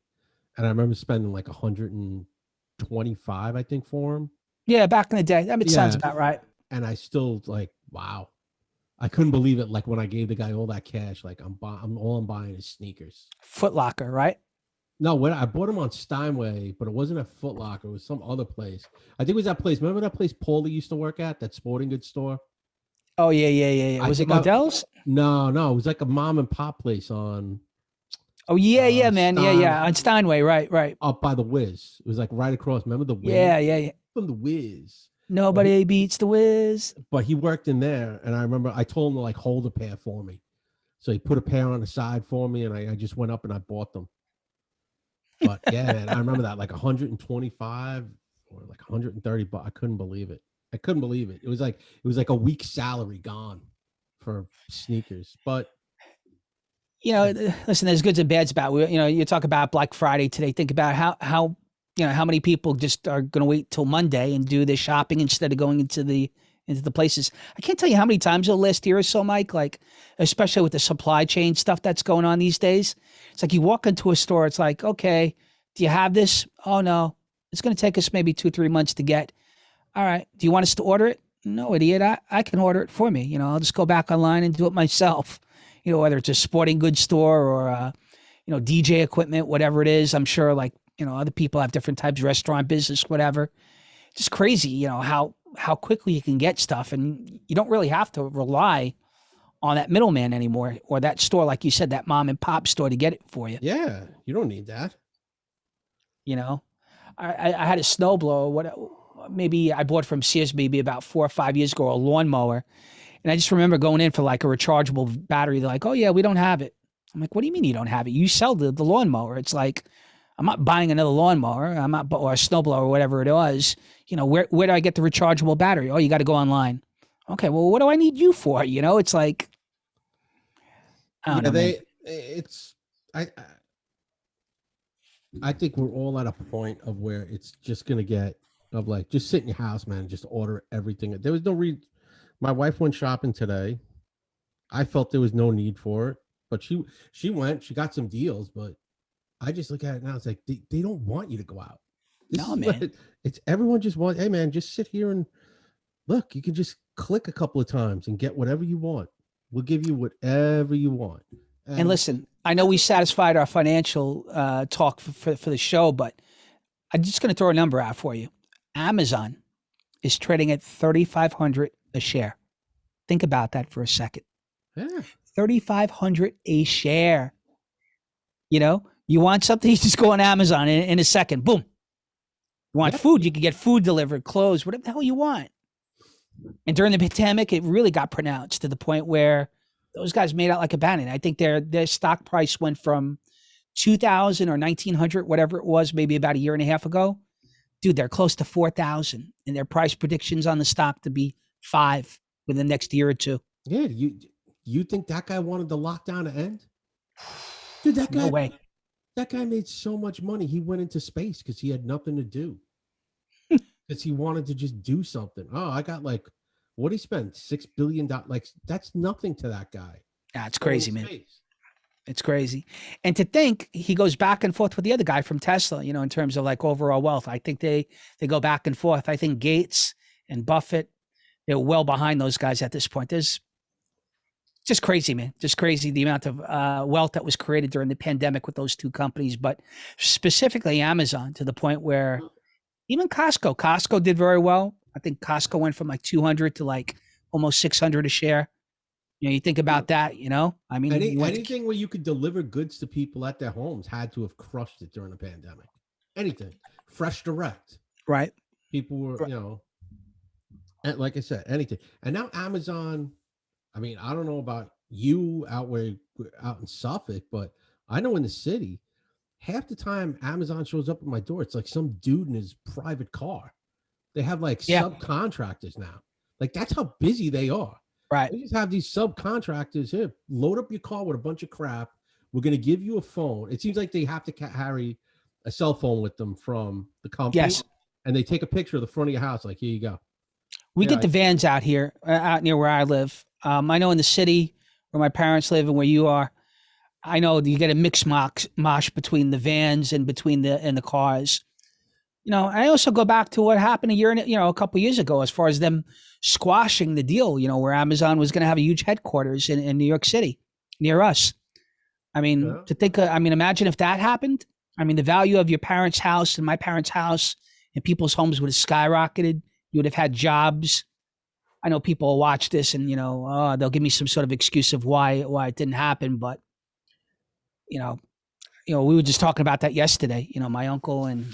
[SPEAKER 1] And I remember spending like 125, I think, for them.
[SPEAKER 2] Yeah, back in the day. That sounds about right.
[SPEAKER 1] And I still like, wow. I couldn't believe it. Like when I gave the guy all that cash, like I'm buying is sneakers.
[SPEAKER 2] Foot Locker, right?
[SPEAKER 1] No, when I bought them on Steinway, but it wasn't a Foot Locker. It was some other place. I think it was that place. Remember that place Paulie used to work at, that sporting goods store?
[SPEAKER 2] Oh yeah.
[SPEAKER 1] I
[SPEAKER 2] Was it
[SPEAKER 1] think
[SPEAKER 2] Modell's?
[SPEAKER 1] No, it was like a mom and pop place on
[SPEAKER 2] Oh yeah, man. Yeah. On Steinway, right.
[SPEAKER 1] up by the Wiz. It was like right across. Remember the Wiz?
[SPEAKER 2] Yeah.
[SPEAKER 1] From the Wiz.
[SPEAKER 2] Nobody beats the Wiz.
[SPEAKER 1] But he worked in there, and I remember I told him to like hold a pair for me. So he put a pair on the side for me, and I just went up and I bought them. But yeah, man, I remember that like 125 or like 130, but I couldn't believe it. It was like a week's salary gone for sneakers. But
[SPEAKER 2] Listen, there's goods and bads about it. You talk about Black Friday today. Think about how many people just are going to wait till Monday and do their shopping instead of going into the places. I can't tell you how many times the last year or so, Mike, like especially with the supply chain stuff that's going on these days. It's like you walk into a store, it's like, okay, do you have this? Oh no, it's going to take us maybe 2-3 months to get. All right. Do you want us to order it? No, idiot. I can order it for me. I'll just go back online and do it myself. Whether it's a sporting goods store or, DJ equipment, whatever it is. I'm sure like, other people have different types of restaurant business, whatever. Just crazy, how quickly you can get stuff. And you don't really have to rely on that middleman anymore, or that store, like you said, that mom and pop store to get it for you.
[SPEAKER 1] yeah, you don't need that.
[SPEAKER 2] I had a snowblower. Maybe I bought from Sears maybe about 4 or 5 years ago, a lawnmower. And I just remember going in for like a rechargeable battery. They're like, oh yeah, we don't have it. I'm like, what do you mean you don't have it? You sell the lawnmower. It's like, I'm not buying another lawnmower. Or a snowblower or whatever it was. Where do I get the rechargeable battery? Oh, you got to go online. Okay, well, what do I need you for? It's like, I don't know.
[SPEAKER 1] I think we're all at a point of where it's just gonna get of like just sit in your house, man, and just order everything. There was no reason. My wife went shopping today. I felt there was no need for it, but she went. She got some deals, but I just look at it now. It's like they don't want you to go out.
[SPEAKER 2] No, man.
[SPEAKER 1] It's everyone just wants. Hey, man, just sit here and look. You can just click a couple of times and get whatever you want. We'll give you whatever you want.
[SPEAKER 2] And listen, I know we satisfied our financial talk for the show, but I'm just going to throw a number out for you. Amazon is trading at $3,500 a share. Think about that for a second.
[SPEAKER 1] Yeah.
[SPEAKER 2] $3,500 a share. You want something, you just go on Amazon in a second. Boom. You want food, you can get food delivered, clothes, whatever the hell you want. And during the pandemic, it really got pronounced to the point where those guys made out like a bandit. I think their stock price went from 2,000 or 1,900, whatever it was, maybe about a year and a half ago. Dude, they're close to 4,000, and their price predictions on the stock to be 5 within the next year or two.
[SPEAKER 1] Yeah, you think that guy wanted the lockdown to end? Dude, that guy.
[SPEAKER 2] No way.
[SPEAKER 1] That guy made so much money. He went into space because he had nothing to do. Because he wanted to just do something. Oh, I got like, what did he spend? $6 billion. Like, that's nothing to that guy.
[SPEAKER 2] Yeah, it's crazy, man. It's crazy. And to think he goes back and forth with the other guy from Tesla, in terms of like overall wealth. I think they go back and forth. I think Gates and Buffett, they're well behind those guys at this point. There's just crazy, man. Just crazy the amount of wealth that was created during the pandemic with those two companies, but specifically Amazon, to the point where even Costco did very well. I think Costco went from like 200 to like almost 600 a share. You think about that, I mean,
[SPEAKER 1] anything where you could deliver goods to people at their homes had to have crushed it during the pandemic. Anything. Fresh Direct.
[SPEAKER 2] Right.
[SPEAKER 1] People were, and like I said, anything. And now Amazon, I mean, I don't know about you out in Suffolk, but I know in the city, half the time Amazon shows up at my door, it's like some dude in his private car. They have like subcontractors now. Like that's how busy they are.
[SPEAKER 2] Right.
[SPEAKER 1] They just have these subcontractors here. Load up your car with a bunch of crap. We're going to give you a phone. It seems like they have to carry a cell phone with them from the company.
[SPEAKER 2] Yes.
[SPEAKER 1] And they take a picture of the front of your house. Like, here you go.
[SPEAKER 2] We get the vans out here, out near where I live. I know in the city where my parents live and where you are, I know you get a mix mosh between the vans and between the cars. I also go back to what happened a couple of years ago, as far as them squashing the deal, where Amazon was going to have a huge headquarters in New York City near us. I mean,
[SPEAKER 1] Yeah.
[SPEAKER 2] imagine if that happened. I mean, the value of your parents' house and my parents' house and people's homes would have skyrocketed. You would have had jobs. I know people will watch this and, they'll give me some sort of excuse of why it didn't happen. But, you know, we were just talking about that yesterday, my uncle and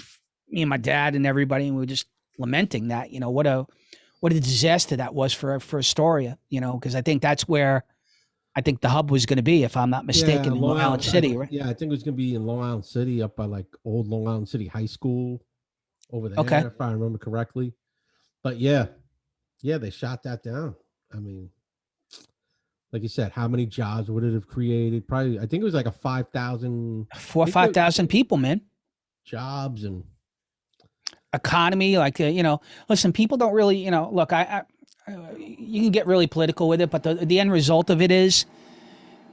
[SPEAKER 2] me and my dad and everybody, and we were just lamenting that, what a disaster that was for Astoria, because I think that's where I think the hub was going to be, if I'm not
[SPEAKER 1] Yeah,
[SPEAKER 2] mistaken, in
[SPEAKER 1] Long
[SPEAKER 2] Long Island
[SPEAKER 1] Island.
[SPEAKER 2] City, right?
[SPEAKER 1] Yeah, I think it was gonna be in Long Island City, up by like old Long Island City High School over
[SPEAKER 2] Okay.
[SPEAKER 1] there, if I remember correctly. But yeah, they shot that down. I mean, like you said, how many jobs would it have created? Probably, I think it was like a 5,000.
[SPEAKER 2] 4
[SPEAKER 1] I
[SPEAKER 2] or
[SPEAKER 1] think the
[SPEAKER 2] 5,000 people, man.
[SPEAKER 1] jobs and
[SPEAKER 2] Economy, like, listen, people don't really, look, you can get really political with it, but the end result of it is,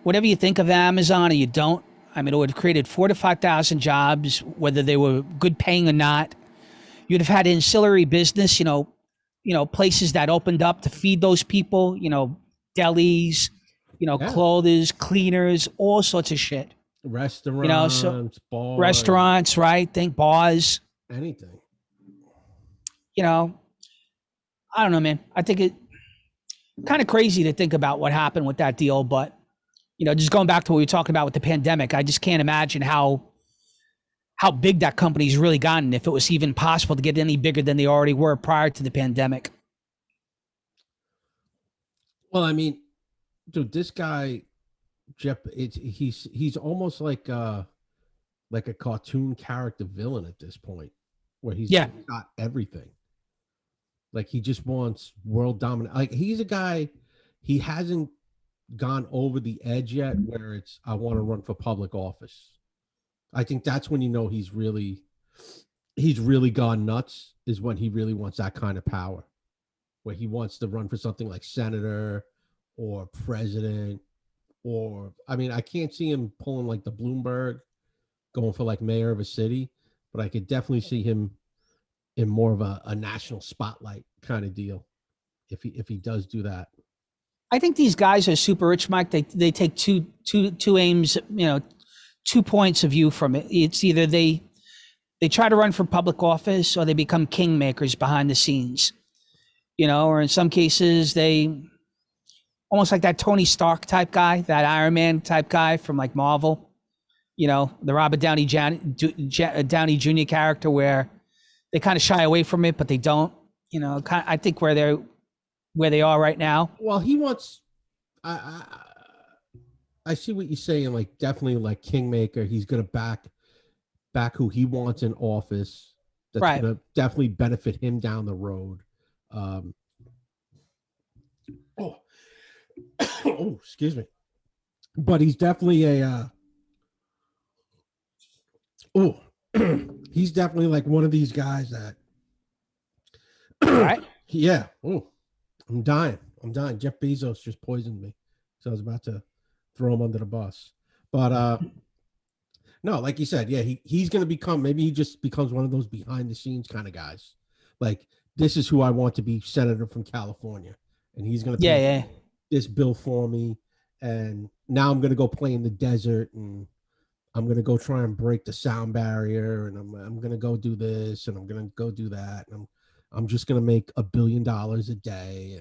[SPEAKER 2] whatever you think of Amazon or you don't, I mean, it would have created 4 to 5,000 jobs, whether they were good paying or not. You'd have had ancillary business, places that opened up to feed those people, delis,
[SPEAKER 1] yeah,
[SPEAKER 2] clothes, cleaners, all sorts of shit. So
[SPEAKER 1] restaurants, bars,
[SPEAKER 2] restaurants, right? Think bars,
[SPEAKER 1] anything.
[SPEAKER 2] you know, I don't know, man. I think it kind of crazy to think about what happened with that deal, but just going back to what we were talking about with the pandemic, I just can't imagine how big that company's really gotten, if it was even possible to get any bigger than they already were prior to the pandemic.
[SPEAKER 1] Well, I mean, dude, this guy Jeff, he's almost like a cartoon character villain at this point, where he's
[SPEAKER 2] Yeah.
[SPEAKER 1] got everything. Like he just wants world dominant. Like he's a guy, he hasn't gone over the edge yet where it's I want to run for public office. I think that's when he's really gone nuts, is when he really wants that kind of power, where he wants to run for something like senator or president, or I mean, I can't see him pulling like the Bloomberg, going for like mayor of a city, but I could definitely see him in more of a national spotlight kind of deal if he does do that.
[SPEAKER 2] I think these guys are super rich, Mike. They take two aims, 2 points of view from it. It's either they try to run for public office, or they become kingmakers behind the scenes, or in some cases they almost like that Tony Stark type guy, that Iron Man type guy from like Marvel, the Robert Downey Jr. character, where they kind of shy away from it, but they don't, I think where they are right now.
[SPEAKER 1] Well, he wants. I see what you're saying. Like definitely, like kingmaker. He's gonna back who he wants in office. That's
[SPEAKER 2] Right.
[SPEAKER 1] gonna definitely benefit him down the road. Oh, oh, excuse me. But he's definitely a. Oh, he's definitely like one of these guys that.
[SPEAKER 2] Right.
[SPEAKER 1] Yeah. Oh, I'm dying. Jeff Bezos just poisoned me, so I was about to throw him under the bus. But no, like you said, yeah, he's going to become. Maybe he just becomes one of those behind the scenes kind of guys. Like, this is who I want to be senator from California, and he's going to
[SPEAKER 2] Yeah.
[SPEAKER 1] this bill for me. And now I'm going to go play in the desert, and I'm going to go try and break the sound barrier, and I'm going to go do this, and I'm going to go do that, and I'm just going to make $1 billion a day.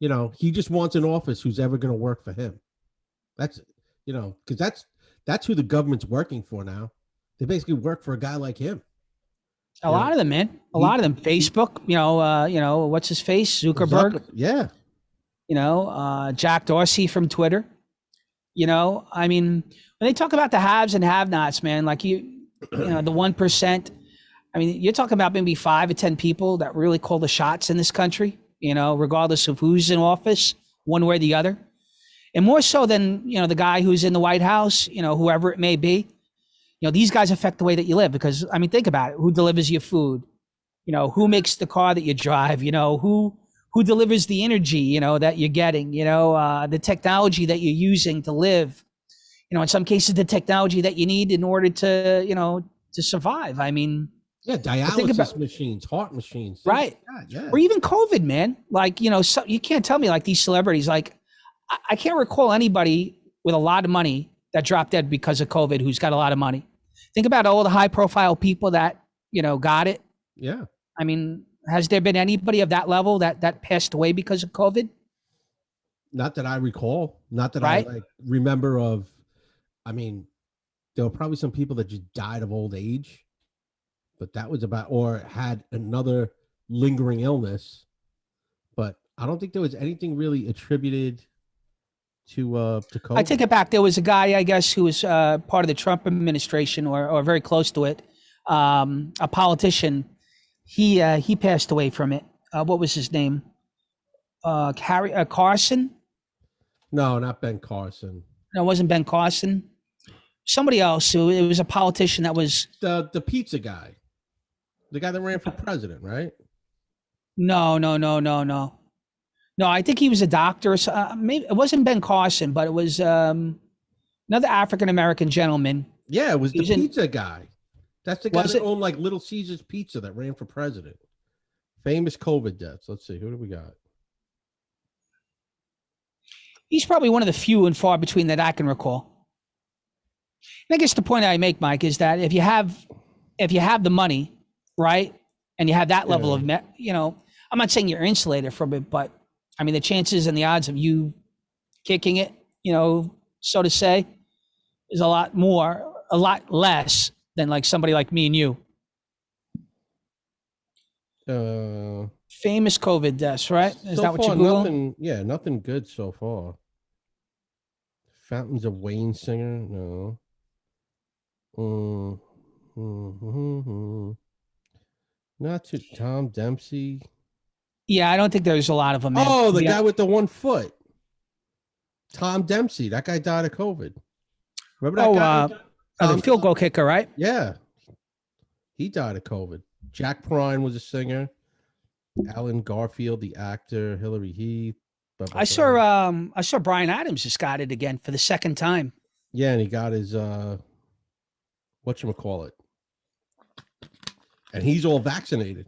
[SPEAKER 1] And he just wants an office who's ever going to work for him. That's because that's who the government's working for now. They basically work for a guy like him.
[SPEAKER 2] A lot of them, man. A lot of them. Facebook, what's his face? Zuckerberg.
[SPEAKER 1] Yeah.
[SPEAKER 2] Jack Dorsey from Twitter. I mean, when they talk about the haves and have-nots, man, like the 1%. I mean, you're talking about maybe 5 or 10 people that really call the shots in this country, regardless of who's in office, one way or the other. And more so than, the guy who's in the White House, whoever it may be. These guys affect the way that you live, because, I mean, think about it. Who delivers your food? Who makes the car that you drive? Who delivers the energy, that you're getting? The technology that you're using to live. In some cases, the technology that you need in order to, to survive. I mean,
[SPEAKER 1] Yeah, dialysis machines, heart machines, things
[SPEAKER 2] right?
[SPEAKER 1] like that, yeah.
[SPEAKER 2] Or even COVID, man. Like, you know, so you can't tell me like these celebrities. Like, I can't recall anybody with a lot of money that dropped dead because of COVID who's got a lot of money. Think about all the high-profile people that, you know, got it.
[SPEAKER 1] Yeah.
[SPEAKER 2] I mean, has there been anybody of that level that passed away because of COVID?
[SPEAKER 1] Not that I recall. Not that
[SPEAKER 2] Right?
[SPEAKER 1] I like remember of. I mean, there were probably some people that just died of old age, but that was about, or had another lingering illness. But I don't think there was anything really attributed to COVID.
[SPEAKER 2] I take it back. There was a guy, I guess, who was part of the Trump administration or very close to it, a politician. He passed away from it. What was his name? Carson?
[SPEAKER 1] No, not Ben Carson.
[SPEAKER 2] No, it wasn't Ben Carson. Somebody else. Who it was a politician that was
[SPEAKER 1] The pizza guy, the guy that ran for president, right?
[SPEAKER 2] no. No, I think he was a doctor. Maybe it wasn't Ben Carson, but it was another African American gentleman.
[SPEAKER 1] Yeah, it was the pizza guy. That's the guy that owned like Little Caesars Pizza that ran for president. Famous COVID deaths. Let's see. Who do we got?
[SPEAKER 2] He's probably one of the few and far between that I can recall. And I guess the point I make, Mike, is that if you have the money, right, and you have that level of, you know, I'm not saying you're insulated from it, but I mean the chances and the odds of you kicking it, you know, so to say, is a lot less than like somebody like me and you. Famous COVID deaths, right? Is that what you Google?
[SPEAKER 1] Nothing good so far. Fountains of Wayne singer, no. Not to Tom Dempsey.
[SPEAKER 2] Yeah, I don't think there's a lot of them. Man.
[SPEAKER 1] Oh, the guy with the 1 foot. Tom Dempsey. That guy died of COVID. Remember that guy?
[SPEAKER 2] The field goal kicker, right?
[SPEAKER 1] Yeah. He died of COVID. Jack Prine was a singer. Alan Garfield, the actor. Hillary Heath.
[SPEAKER 2] I saw Bryan Adams just got it again for the second time.
[SPEAKER 1] Yeah, and he got his whatchamacallit. And he's all vaccinated.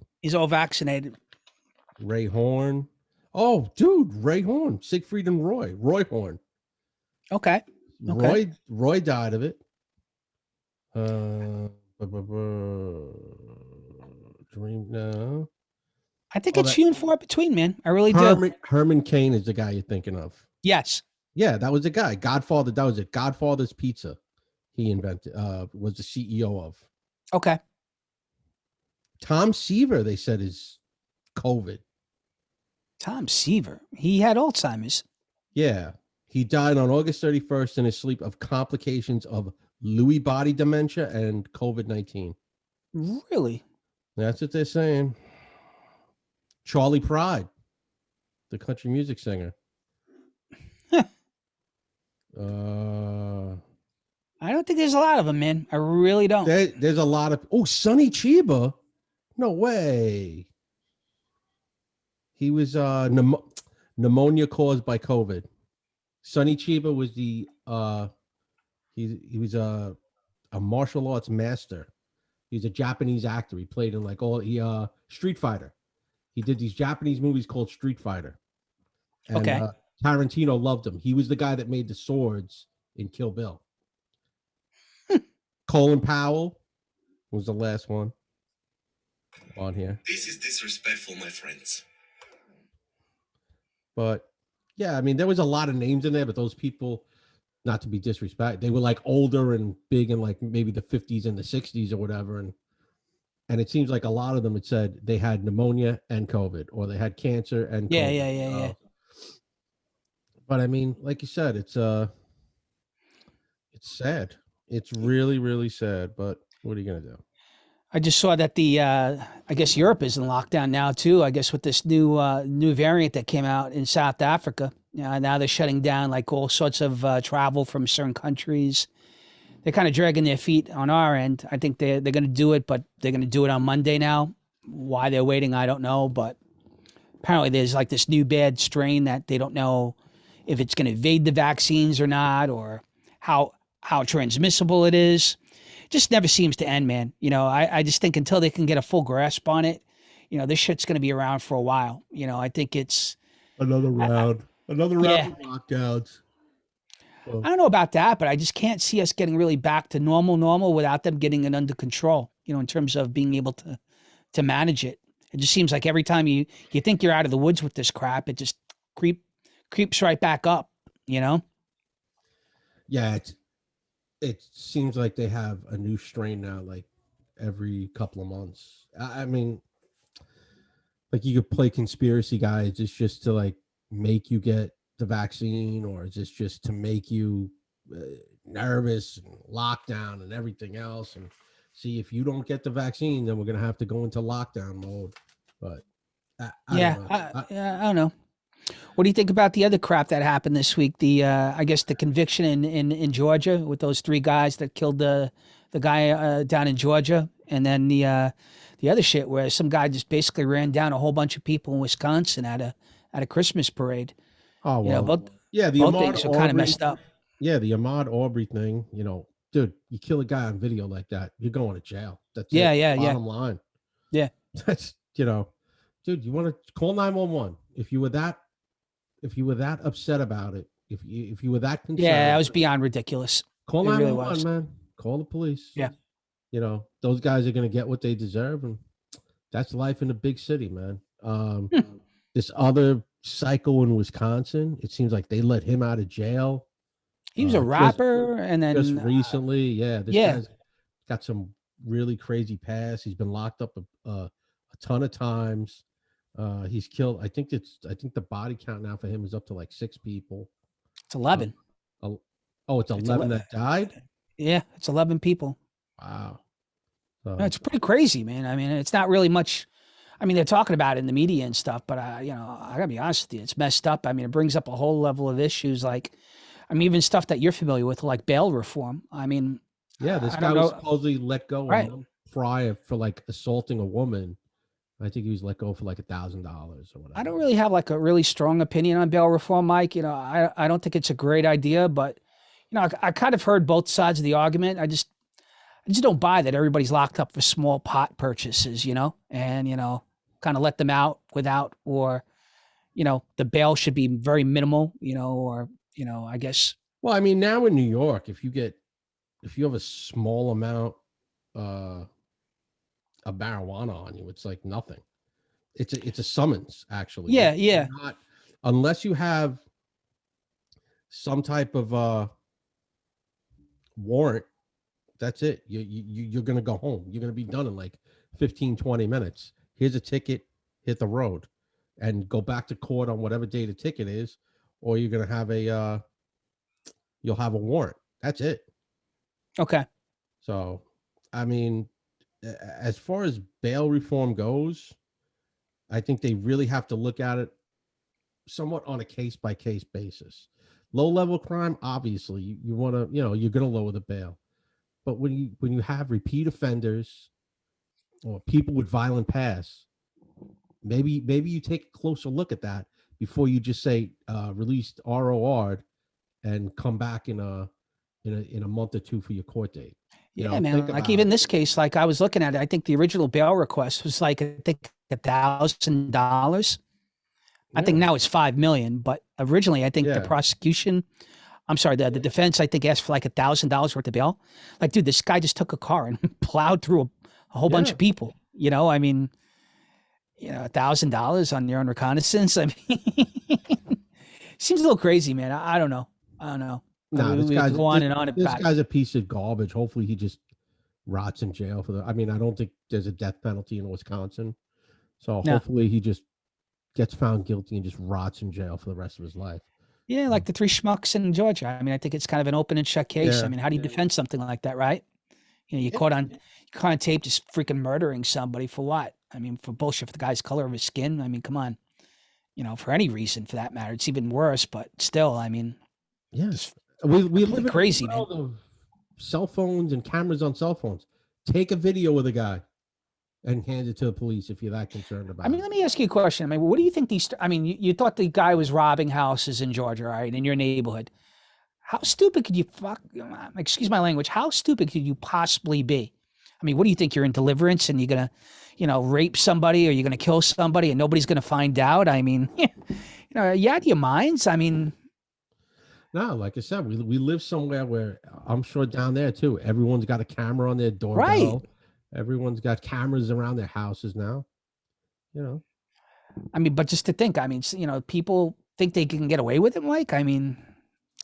[SPEAKER 1] Ray Horn. Oh, dude, Ray Horn. Siegfried and Roy. Roy Horn.
[SPEAKER 2] Okay.
[SPEAKER 1] Roy died of it. Dream no.
[SPEAKER 2] I think it's few and far between, man. I really do.
[SPEAKER 1] Herman Cain is the guy you're thinking of.
[SPEAKER 2] Yes.
[SPEAKER 1] Yeah, that was the guy. Godfather. That was it. Godfather's Pizza. He invented. Was the CEO of.
[SPEAKER 2] Okay.
[SPEAKER 1] Tom Seaver, they said, is COVID.
[SPEAKER 2] Tom Seaver. He had Alzheimer's.
[SPEAKER 1] Yeah. He died on August 31st in his sleep of complications of Lewy body dementia and COVID-19.
[SPEAKER 2] Really?
[SPEAKER 1] That's what they're saying. Charlie Pride, the country music singer.
[SPEAKER 2] I don't think there's a lot of them, man. I really don't.
[SPEAKER 1] There's a lot of... Oh, Sonny Chiba. No way. He was pneumonia caused by COVID. Sonny Chiba was the he was a martial arts master. He's a Japanese actor. He played in like Street Fighter. He did these Japanese movies called Street Fighter. And,
[SPEAKER 2] okay.
[SPEAKER 1] Tarantino loved him. He was the guy that made the swords in Kill Bill. Colin Powell was the last one on here.
[SPEAKER 4] This is disrespectful, my friends.
[SPEAKER 1] But yeah, I mean, there was a lot of names in there, but those people, not to be disrespectful, they were like older and big in like maybe the 50s and the 60s or whatever. And it seems like a lot of them had said they had pneumonia and COVID, or they had cancer and COVID.
[SPEAKER 2] Yeah.
[SPEAKER 1] But I mean, like you said, it's sad. It's really, really sad. But what are you gonna do?
[SPEAKER 2] I just saw that I guess Europe is in lockdown now too. I guess with this new variant that came out in South Africa. Now they're shutting down like all sorts of travel from certain countries. They're kind of dragging their feet on our end. I think they're going to do it, but they're going to do it on Monday now. Why they're waiting, I don't know. But apparently there's like this new bad strain that they don't know if it's going to evade the vaccines or not, or how transmissible it is. just never seems to end, man. I just think until they can get a full grasp on it, this shit's going to be around for a while. I think it's
[SPEAKER 1] Another round. Another round
[SPEAKER 2] yeah.
[SPEAKER 1] of lockdowns. So,
[SPEAKER 2] I don't know about that, but I just can't see us getting really back to normal without them getting it under control, in terms of being able to manage it. It just seems like every time you think you're out of the woods with this crap, it just creeps right back up,
[SPEAKER 1] yeah, it seems like they have a new strain now, like every couple of months. I mean, like you could play conspiracy guys. It's just to like make you get the vaccine, or is this just to make you nervous and lockdown and everything else? And see, if you don't get the vaccine, then we're gonna have to go into lockdown mode. But I
[SPEAKER 2] yeah,
[SPEAKER 1] don't know.
[SPEAKER 2] I don't know. What do you think about the other crap that happened this week? I guess the conviction in Georgia with those 3 guys that killed the guy down in Georgia, and then the other shit where some guy just basically ran down a whole bunch of people in Wisconsin at a Christmas parade.
[SPEAKER 1] Oh well,
[SPEAKER 2] Both
[SPEAKER 1] yeah, the
[SPEAKER 2] both
[SPEAKER 1] Ahmaud
[SPEAKER 2] things are kind of
[SPEAKER 1] Arbery,
[SPEAKER 2] messed up.
[SPEAKER 1] yeah, the Ahmaud Arbery thing. Dude, you kill a guy on video like that, you're going to jail. That's
[SPEAKER 2] Yeah,
[SPEAKER 1] it.
[SPEAKER 2] yeah, yeah,
[SPEAKER 1] Bottom line.
[SPEAKER 2] yeah.
[SPEAKER 1] That's dude, you want to call 911 if you were that upset about it, if you were that concerned.
[SPEAKER 2] Yeah, that was beyond ridiculous.
[SPEAKER 1] Call
[SPEAKER 2] It really
[SPEAKER 1] 911,
[SPEAKER 2] was.
[SPEAKER 1] man. Call the police.
[SPEAKER 2] Yeah.
[SPEAKER 1] Those guys are going to get what they deserve, and that's life in a big city, man. This other psycho in Wisconsin, it seems like they let him out of jail.
[SPEAKER 2] He was a rapper, and then
[SPEAKER 1] just recently, yeah, this
[SPEAKER 2] yeah.
[SPEAKER 1] guy's got some really crazy past. He's been locked up a ton of times. He's killed. I think the body count now for him is up to like 6 people.
[SPEAKER 2] It's 11.
[SPEAKER 1] Oh, it's 11 that died.
[SPEAKER 2] Yeah, it's 11 people.
[SPEAKER 1] Wow.
[SPEAKER 2] No, it's pretty crazy, man. I mean, it's not really much. I mean, they're talking about it in the media and stuff, but I gotta be honest with you, it's messed up. I mean, it brings up a whole level of issues, like, I mean, even stuff that you're familiar with, like bail reform. I mean,
[SPEAKER 1] yeah, this guy was supposedly let go a month prior for like assaulting a woman. I think he was let go for like $1,000 or whatever.
[SPEAKER 2] I don't really have like a really strong opinion on bail reform, Mike. I don't think it's a great idea, but I kind of heard both sides of the argument. I just don't buy that everybody's locked up for small pot purchases, and kind of let them out without, or the bail should be very minimal, or I guess.
[SPEAKER 1] Well, I mean, now in New York, if you have a small amount of marijuana on you, it's like nothing. It's a summons, actually.
[SPEAKER 2] Yeah, yeah.
[SPEAKER 1] Unless you have some type of warrant, that's it. You're gonna go home. You're gonna be done in like 15-20 minutes. Here's a ticket, hit the road, and go back to court on whatever day the ticket is, or you're gonna have you'll have a warrant. That's it.
[SPEAKER 2] Okay.
[SPEAKER 1] So, I mean, as far as bail reform goes, I think they really have to look at it somewhat on a case-by-case basis. Low-level crime, obviously, you want to, you're going to lower the bail. But when you have repeat offenders or people with violent past, maybe you take a closer look at that before you just say released ROR and come back in a month or 2 for your court date.
[SPEAKER 2] Yeah, man. Like even this case, like I was looking at it, I think the original bail request was like, I think $1,000. I think now it's 5 million, but originally I think the prosecution, I'm sorry, the defense, I think asked for like $1,000 worth of bail. Like, dude, this guy just took a car and plowed through a whole bunch of people. I mean, $1,000 on your own reconnaissance. I mean, seems a little crazy, man. I don't know.
[SPEAKER 1] No,
[SPEAKER 2] this
[SPEAKER 1] guy's a piece of garbage. Hopefully, he just rots in jail I mean, I don't think there's a death penalty in Wisconsin, so hopefully he just gets found guilty and just rots in jail for the rest of his life.
[SPEAKER 2] Yeah, like the 3 schmucks in Georgia. I mean, I think it's kind of an open and shut case. I mean, how do you defend something like that, right? You caught on tape just freaking murdering somebody for what? I mean, for bullshit, for the guy's color of his skin. I mean, come on. For any reason for that matter. It's even worse, but still, I mean,
[SPEAKER 1] yes. We live in
[SPEAKER 2] crazy,
[SPEAKER 1] a world of cell phones and cameras on cell phones. Take a video of the guy and hand it to the police if you're that concerned about it.
[SPEAKER 2] I mean, let me ask you a question. I mean, what do you think you thought the guy was robbing houses in Georgia, right, in your neighborhood. How stupid could you excuse my language, how stupid could you possibly be? I mean, what do you think? You're in Deliverance and you're going to, rape somebody, or you're going to kill somebody and nobody's going to find out? I mean, you out of your minds. I mean,
[SPEAKER 1] No, like I said, we live somewhere where I'm sure down there too. Everyone's got a camera on their doorbell.
[SPEAKER 2] Right.
[SPEAKER 1] Everyone's got cameras around their houses now.
[SPEAKER 2] I mean, but just to think, I mean, people think they can get away with it, Mike. I mean,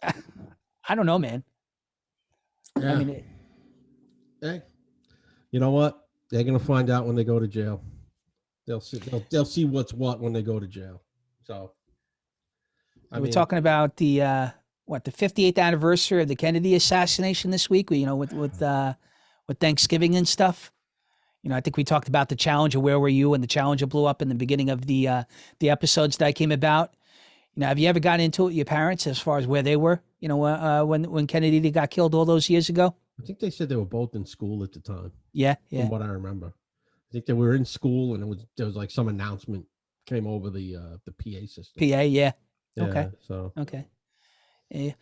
[SPEAKER 2] I don't know, man.
[SPEAKER 1] Yeah.
[SPEAKER 2] I mean,
[SPEAKER 1] Hey, you know what? They're gonna find out when they go to jail. They'll see. They'll see what's what when they go to jail. So,
[SPEAKER 2] we're talking about the 58th anniversary of the Kennedy assassination this week. With Thanksgiving and stuff. I think we talked about the Challenger. Where were you when the Challenger blew up in the beginning of the episodes that came about? Have you ever gotten into it with your parents as far as where they were? When Kennedy got killed all those years ago.
[SPEAKER 1] I think they said they were both in school at the time.
[SPEAKER 2] Yeah.
[SPEAKER 1] From what I remember, I think they were in school, and there was like some announcement came over the PA system.
[SPEAKER 2] PA, yeah.
[SPEAKER 1] Okay. So
[SPEAKER 2] okay. Yeah.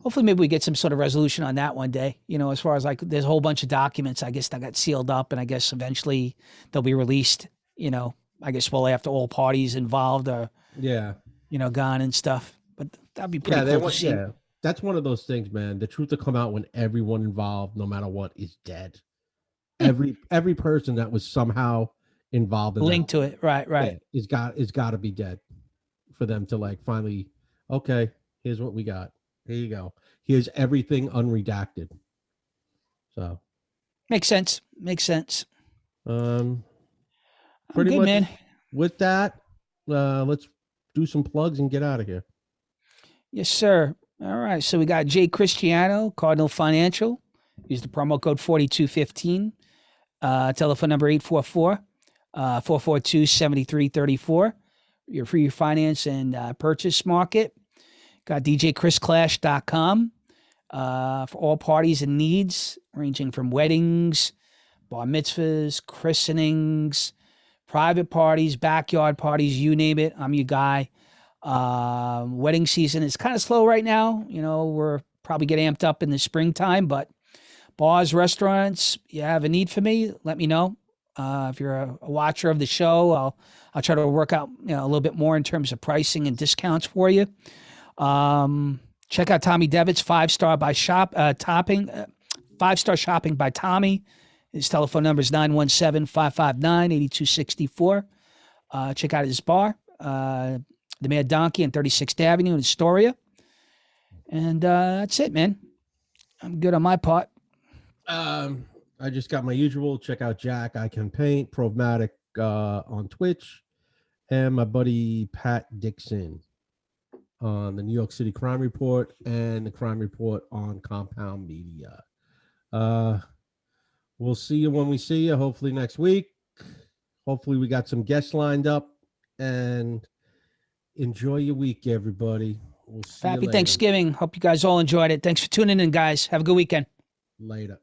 [SPEAKER 2] Hopefully, maybe we get some sort of resolution on that one day. As far as like, there's a whole bunch of documents, I guess, that got sealed up, and I guess eventually they'll be released. I guess after all parties involved are gone and stuff. But that'd be pretty cool to see.
[SPEAKER 1] Yeah, that's one of those things, man. The truth will come out when everyone involved, no matter what, is dead. Every person that was somehow involved in
[SPEAKER 2] linked to it, right?
[SPEAKER 1] Is got to be dead for them to like finally. Okay, here's what we got. Here you go. Here's everything unredacted. So
[SPEAKER 2] makes sense.
[SPEAKER 1] Pretty
[SPEAKER 2] good,
[SPEAKER 1] much,
[SPEAKER 2] man.
[SPEAKER 1] With that, let's do some plugs and get out of here.
[SPEAKER 2] Yes, sir. All right. So we got Jay Cristiano, Cardinal Financial. Use the promo code 4215. Telephone number 844-442-7334. Your free finance and purchase market. Got djchrisclash.com for all parties and needs, ranging from weddings, bar mitzvahs, christenings, private parties, backyard parties, you name it. I'm your guy. Wedding season is kind of slow right now. We're probably get amped up in the springtime, but bars, restaurants, you have a need for me, let me know. If you're a watcher of the show, I'll try to work out a little bit more in terms of pricing and discounts for you. Check out Tommy Devitt's 5-star shopping by Tommy. His telephone number is 917-559-8264. Check out his bar, the Mad Donkey on 36th Avenue in Astoria. And that's it, man. I'm good on my part.
[SPEAKER 1] I just got my usual. Check out Jack I Can Paint, Promatic on Twitch, and my buddy Pat Dixon on the New York City Crime Report and the Crime Report on Compound Media. We'll see you when we see you, hopefully next week. Hopefully we got some guests lined up, and enjoy your week, everybody. We'll see you
[SPEAKER 2] Happy
[SPEAKER 1] later.
[SPEAKER 2] Thanksgiving. Hope you guys all enjoyed it. Thanks for tuning in, guys. Have a good weekend.
[SPEAKER 1] Later.